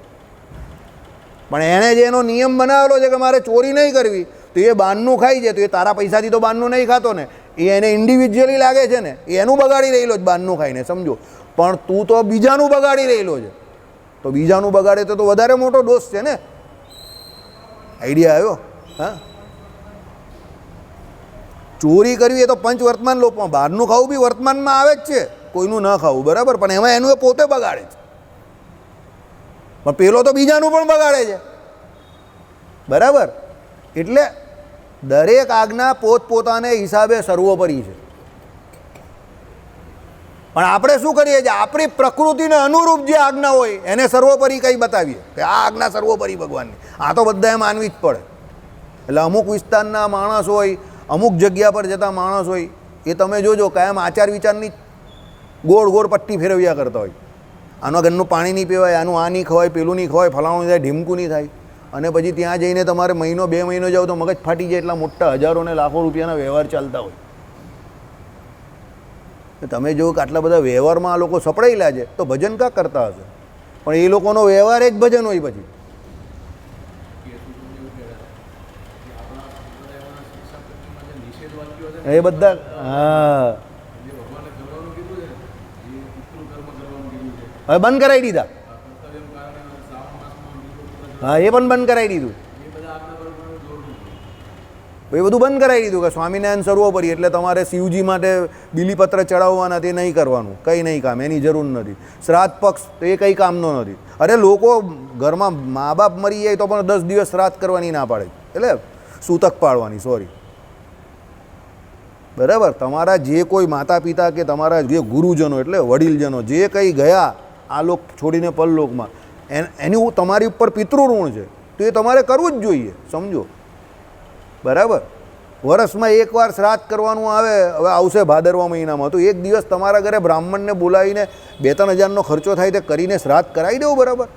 પણ એણે જે એનો નિયમ બનાવેલો છે કે મારે ચોરી નહીં કરવી, તો એ બહારનું ખાય છે, તો એ તારા પૈસાથી તો બહારનું નહીં ખાતો ને. એ એને ઇન્ડિવિજ્યુઅલી લાગે છે ને, એ એનું બગાડી રહેલો જ બહારનું ખાઈને. સમજો, પણ તું તો બીજાનું બગાડી રહેલો છે. તો બીજાનું બગાડે તો વધારે મોટો દોષ છે ને. આઈડિયા આવ્યો? હા, ચોરી કરવી એ તો પંચ વર્તમાન લોપમાં, બહારનું ખાવું બી વર્તમાનમાં આવે જ છે, કોઈનું ન ખાવું, બરાબર? પણ એમાં એનું એ પોતે બગાડે છે, પણ પેલો તો બીજાનું પણ બગાડે છે. બરાબર? એટલે દરેક આજ્ઞા પોતપોતાને હિસાબે સર્વોપરી છે. પણ આપણે શું કરીએ છીએ? આપણી પ્રકૃતિને અનુરૂપ જે આજ્ઞા હોય એને સર્વોપરી કંઈ બતાવીએ કે આ આજ્ઞા સર્વોપરી ભગવાનની. આ તો બધાએ માનવી જ પડે. એટલે અમુક વિસ્તારના માણસ હોય, અમુક જગ્યા પર જતા માણસ હોય, એ તમે જોજો કાયમ આચાર વિચારની ગોળ ગોળ પટ્ટી ફેરવ્યા કરતા હોય. આના ઘરનું પાણી નહીં પીવાય, આનું આ નહીં ખવાય, પેલું નહીં ખવાય, ફલાણું નહીં થાય, ઢીમકું નહીં થાય. અને પછી ત્યાં જઈને તમારે મહિનો 2 મહિનો જાઓ તો મગજ ફાટી જાય. એટલા મોટા હજારો ને લાખો રૂપિયાના વ્યવહાર ચાલતા હોય. તમે જો કે આટલા બધા વ્યવહારમાં આ લોકો સપડાયેલા છે, તો ભજન કાં કરતા હશે? પણ એ લોકોનો વ્યવહાર જ ભજન હોય. પછી એ બધા હા હવે બંધ કરાવી દીધા. હા, એ પણ બંધ કરાવી દીધું. એ બધું બંધ કરાવી દીધું કે સ્વામિનારાયણ સર્વોપરી એટલે તમારે શિવજી માટે બિલીપત્ર ચડાવવાના તે નહીં કરવાનું, કંઈ નહીં કામ, એની જરૂર નથી. શ્રાદ્ધ પક્ષ તો એ કંઈ કામનો નથી. અરે લોકો ઘરમાં મા બાપ મરી જાય તો પણ 10 દિવસ શ્રાદ્ધ કરવાની ના પાડે, એટલે સૂતક પાડવાની, સોરી. બરાબર, તમારા જે કોઈ માતા પિતા કે તમારા જે ગુરુજનો એટલે વડીલજનો જે કંઈ ગયા આ લોક છોડીને પરલોકમાં, એનું તમારી ઉપર પિતૃઋણ છે, તો એ તમારે કરવું જ જોઈએ, સમજો. બરાબર, વર્ષમાં એકવાર શ્રાદ્ધ કરવાનું આવે. હવે આવશે ભાદરવા મહિનામાં, તો એક દિવસ તમારા ઘરે બ્રાહ્મણને બોલાવીને 2-3 હજારનો ખર્ચો થાય તે કરીને શ્રાદ્ધ કરાવી દેવું. બરાબર,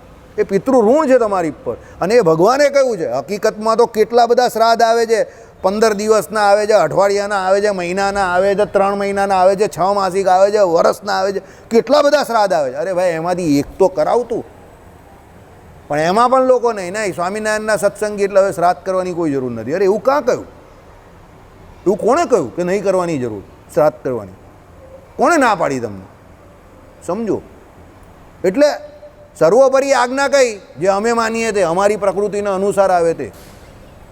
એ પિતૃઋણ છે તમારી ઉપર. અને એ ભગવાને કહ્યું છે. હકીકતમાં તો કેટલા બધા શ્રાદ્ધ આવે છે, 15 દિવસના આવે છે, અઠવાડિયાના આવે છે, મહિનાના આવે છે, 3 મહિનાના આવે છે, 6 માસિક આવે છે, વર્ષના આવે છે, કેટલા બધા શ્રાદ્ધ આવે છે. અરે ભાઈ, એમાંથી એક તો કરાવતું. પણ એમાં પણ લોકો નહીં સ્વામિનારાયણના સત્સંગી એટલે હવે શ્રાદ્ધ કરવાની કોઈ જરૂર નથી. અરે એવું કાં કહ્યું? એવું કોણે કહ્યું કે નહીં કરવાની જરૂર શ્રાદ્ધ કરવાની? કોણે ના પાડી તમને? સમજો. એટલે સર્વોપરી આજ્ઞા કઈ? જે અમે માનીએ તે, અમારી પ્રકૃતિના અનુસાર આવે તે.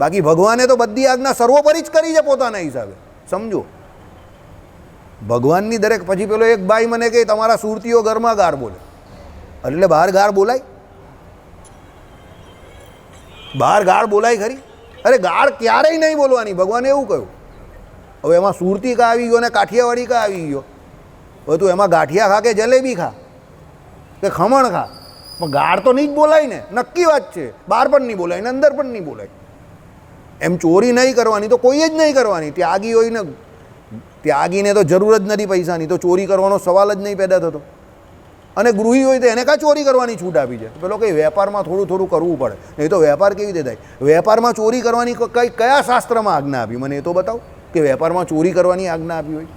બાકી ભગવાને તો બધી આજ્ઞા સર્વોપરી જ કરી છે પોતાના હિસાબે, સમજો. ભગવાનની દરેક. પછી પેલો એક ભાઈ મને કહે તમારા સુરતીઓ ઘરમાં ગાર બોલે, એટલે બહાર ગાર બોલાય? બહાર ગાળ બોલાય ખરી? અરે ગાળ ક્યારેય નહીં બોલવાની, ભગવાને એવું કહ્યું. હવે એમાં સુરતી કા આવી ગયો ને કાઠિયાવાડી કા આવી ગયો? હવે તું એમાં ગાંઠિયા ખા કે જલેબી ખા કે ખમણ ખા, પણ ગાળ તો નહીં જ બોલાય ને. નક્કી વાત છે, બહાર પણ નહીં બોલાય ને અંદર પણ નહીં બોલાય. એમ ચોરી નહીં કરવાની તો કોઈ જ નહીં કરવાની. ત્યાગી હોય ને, ત્યાગીને તો જરૂર જ નથી પૈસાની, તો ચોરી કરવાનો સવાલ જ નહીં પેદા થતો. અને ગૃહી હોય તો એને કાં ચોરી કરવાની છૂટ આપી છે? પેલો કંઈ વેપારમાં થોડું થોડું કરવું પડે, નહીં તો વેપાર કેવી રીતે થાય? વેપારમાં ચોરી કરવાની કઈ કયા શાસ્ત્રમાં આજ્ઞા આપી? મને એ તો બતાવો કે વેપારમાં ચોરી કરવાની આજ્ઞા આપી હોય.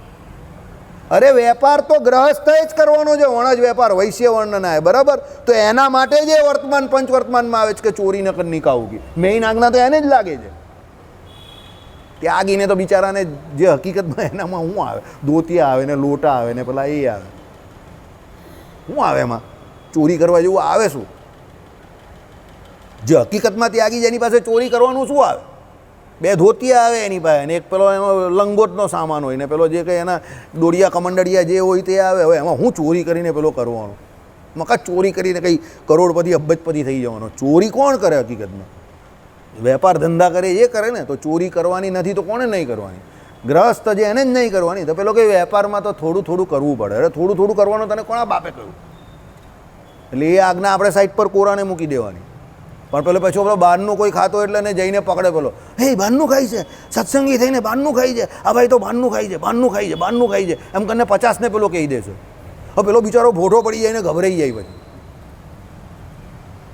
અરે વેપાર તો ગ્રહસ્થે જ કરવાનો છે, વણજ વેપાર વૈશ્ય વર્ણના. બરાબર, તો એના માટે જે વર્તમાન પંચવર્તમાનમાં આવે છે કે ચોરી ન કર નિકાઉગી, મેઇન આજ્ઞા તો એને જ લાગે છે. ત્યાગીને તો બિચારાને જે હકીકતમાં એનામાં શું આવે? ધોતિયા આવે ને લોટા આવે ને પેલા એ આવે, શું આવે એમાં? ચોરી કરવા જેવું આવે શું? જે હકીકતમાં ત્યાગી જેની પાસે ચોરી કરવાનું શું આવે? 2 ધોતિયા આવે એની પાસે, ને એક પેલો એનો લંગોટનો સામાન હોય, ને પેલો જે કંઈ એના દોડિયા કમંડળિયા જે હોય તે આવે. હવે એમાં હું ચોરી કરીને પેલો કરવાનો? મકા ચોરી કરીને કંઈ કરોડપતિ અબજપતિ થઈ જવાનો? ચોરી કોણ કરે હકીકતમાં? વેપાર ધંધા કરે એ કરે ને. તો ચોરી કરવાની નથી તો કોણે નહીં કરવાની? ગ્રહસ્થ જે એને જ નહીં કરવાની. તો પેલો કંઈ વેપારમાં તો થોડું થોડું કરવું પડે. અરે થોડું થોડું કરવાનું તને કોણા બાપે કહ્યું? એટલે એ આજ્ઞા આપણે સાઈડ પર કોરાને મૂકી દેવાની. પણ પેલો પછી પેલો બહારનું કોઈ ખાતો એટલે ને જઈને પકડે પેલો, હે બહારનું ખાય છે, સત્સંગી થઈને બહારનું ખાય છે, આ ભાઈ તો બહારનું ખાય છે, બહારનું ખાય છે, બહારનું ખાય છે, એમ કરીને 50ને પેલો કહી દેશે. હવે પેલો બિચારો ભોટો પડી જાય ને ગભરાઈ જાય પછી.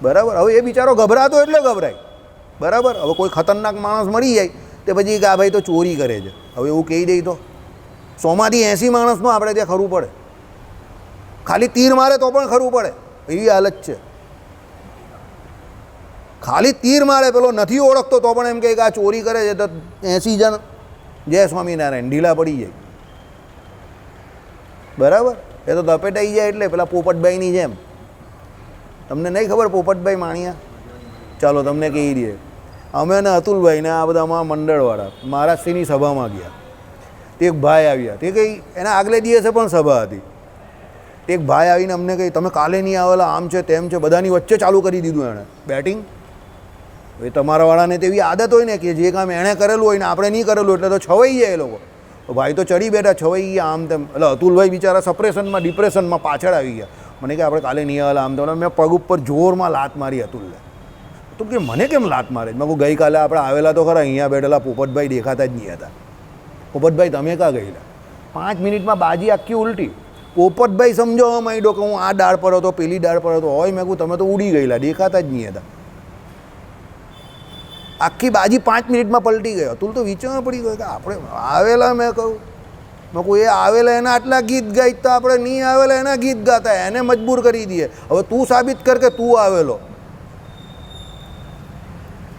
બરાબર, હવે એ બિચારો ગભરાતો એટલે ગભરાય. બરાબર, હવે કોઈ ખતરનાક માણસ મળી જાય તે પછી કે આ ભાઈ તો ચોરી કરે છે, હવે એવું કહી દઈ તો 100માંથી 80 માણસનું આપણે ત્યાં ખરું પડે. ખાલી તીર મારે તો પણ ખરું પડે, એવી હાલત છે. ખાલી તીર મારે, પેલો નથી ઓળખતો તો પણ એમ કહે કે આ ચોરી કરે છે, તો 80 જણ જય સ્વામિનારાયણ ઢીલા પડી જાય. બરાબર, એ તો તપેટાઈ જાય. એટલે પેલા પોપટભાઈની જેમ, તમને નહીં ખબર પોપટભાઈ માણિયા? ચાલો તમને કહી દઈએ. અમે ને અતુલભાઈને આ બધામાં મંડળવાળા મહારાષ્ટ્રની સભામાં ગયા. તે એક ભાઈ આવ્યા, તે કંઈ એના આગલે દિવસે પણ સભા હતી. એક ભાઈ આવીને અમને કહી તમે કાલે નહીં આવેલા, આમ છે તેમ છે, બધાની વચ્ચે ચાલુ કરી દીધું એણે બેટિંગ. એ તમારાવાળાને તેવી આદત હોય ને કે જે કામ એણે કરેલું હોય ને આપણે નહીં કરેલું એટલે તો છવાઈ જાય એ લોકો. ભાઈ તો ચડી બેઠા, છવાઈ ગયા આમ તેમ. એટલે અતુલભાઈ બિચારા સપ્રેશનમાં ડિપ્રેશનમાં પાછળ આવી ગયા. મને કે આપણે કાલે નહીં આવેલા આમ તેમ. મેં પગ ઉપર જોરમાં લાત મારી અતુલને. તો કે મને કેમ લાત મારે? મેં કહું ગઈકાલે આપણે આવેલા તો ખરા, અહીંયા બેઠેલા પોપટભાઈ દેખાતા જ નહીં હતા. પોપટભાઈ તમે ક્યાં ગયેલા? 5 મિનિટમાં બાજી આખી ઉલટી. પોપટભાઈ સમજાવવા માંડ્યો કે હું આ ડાળ પર હતો, પેલી ડાળ પર હતો. હોય મેં કહું તમે તો ઉડી ગયેલા, દેખાતા જ નહીં હતા. આખી બાજી 5 મિનિટમાં પલટી ગયો. અતુલ તો વિચારવા પડી ગયો કે આપણે આવેલા. મેં કહું એ આવેલા એના આટલા ગીત ગાઈતા, આપણે નહીં આવેલા એના ગીત ગાતા, એને મજબૂર કરી દઈએ. હવે તું સાબિત કર કે તું આવેલો.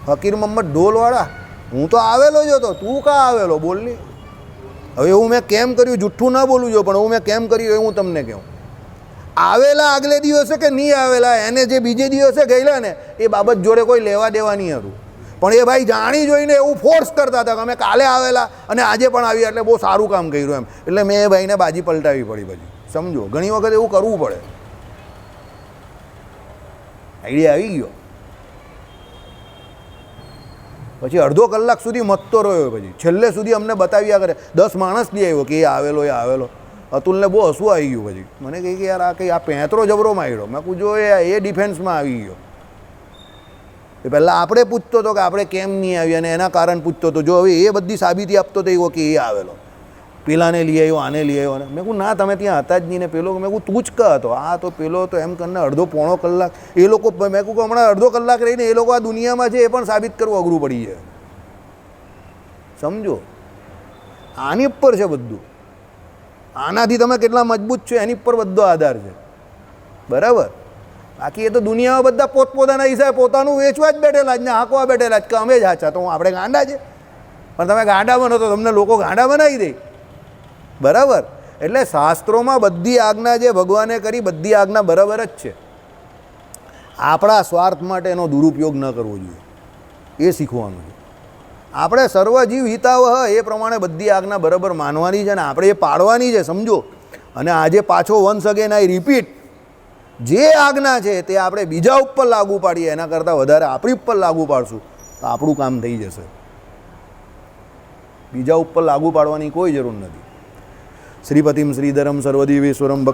ફકીર મોહમ્મદ ઢોલવાળા, હું તો આવેલો જ હતો, તું કાં આવેલો? બોલની. હવે એવું મેં કેમ કર્યું, જુઠ્ઠું ના બોલું જો, પણ એવું મેં કેમ કર્યું એ હું તમને કહું. આવેલા આગલે દિવસે કે નહીં આવેલા, એને જે બીજે દિવસે ગયેલા ને એ બાબત જોડે કોઈ લેવા દેવા નહીં હતું. પણ એ ભાઈ જાણી જોઈને એવું ફોર્સ કરતા હતા કે અમે કાલે આવેલા અને આજે પણ આવ્યા એટલે બહુ સારું કામ કર્યું એમ. એટલે મેં એ ભાઈને બાજી પલટાવી પડી પછી. સમજો, ઘણી વખત એવું કરવું પડે. આઈડિયા આવી ગયો. પછી અડધો કલાક સુધી મતતો રહ્યો. પછી છેલ્લે સુધી અમને બતાવ્યા કરે. 10 માણસ બી આવ્યો કે એ આવેલો. અતુલને બહુ હસવું આવી ગયું. પછી મને કહે કે યાર આ કંઈ આ પેંતરો જબરો માર્યો. મેં કહું જો એ ડિફેન્સમાં આવી ગયો. એ પહેલાં આપણે પૂછતો હતો કે આપણે કેમ નહીં આવ્યા અને એના કારણ પૂછતો હતો. જો હવે એ બધી સાબિતી આપતો હતો કે એ આવેલો, પેલાને લઈ આવ્યો, આને લઈ આવ્યો. ને મેં કહું ના તમે ત્યાં હતા જ નહીં. ને પેલો મેં કહું તું જ ક હતો. આ તો પેલો તો એમ કરીને અડધો પોણો કલાક એ લોકો. મેં કહું કે હમણાં અડધો કલાક રહીને એ લોકો આ દુનિયામાં છે એ પણ સાબિત કરવું અઘરું પડી જાય. સમજો, આની ઉપર છે બધું. આનાથી તમે કેટલા મજબૂત છો એની પર બધો આધાર છે. બરાબર? બાકી એ તો દુનિયામાં બધા પોતપોતાના હિસાબે પોતાનું વેચવા જ બેઠેલા જ ને હાંકવા બેઠેલા જ કે અમે જ હાચા. તો આપણે ગાંડા છે. પણ તમે ગાંડા બનો તો તમને લોકો ગાંડા બનાવી દે. બરાબર? એટલે શાસ્ત્રોમાં બધી આજ્ઞા જે ભગવાને કરી બધી આજ્ઞા બરાબર જ છે. આપણા સ્વાર્થ માટે એનો દુરુપયોગ ન કરવો જોઈએ, એ શીખવાનું છે. આપણે સર્વજીવ હિતાવહ એ પ્રમાણે બધી આજ્ઞા બરાબર માનવાની છે અને આપણે એ પાડવાની છે. સમજો. અને આજે પાછો વન્સ અગેન આઈ રિપીટ, જે આજ્ઞા છે તે આપણે બીજા ઉપર લાગુ પાડીએ એના કરતાં વધારે આપણી ઉપર લાગુ પાડશું તો આપણું કામ થઈ જશે. બીજા ઉપર લાગુ પાડવાની કોઈ જરૂર નથી. શ્રીપતિમ શ્રીધરમ સર્વદેવેશ્વરમ ભક્ત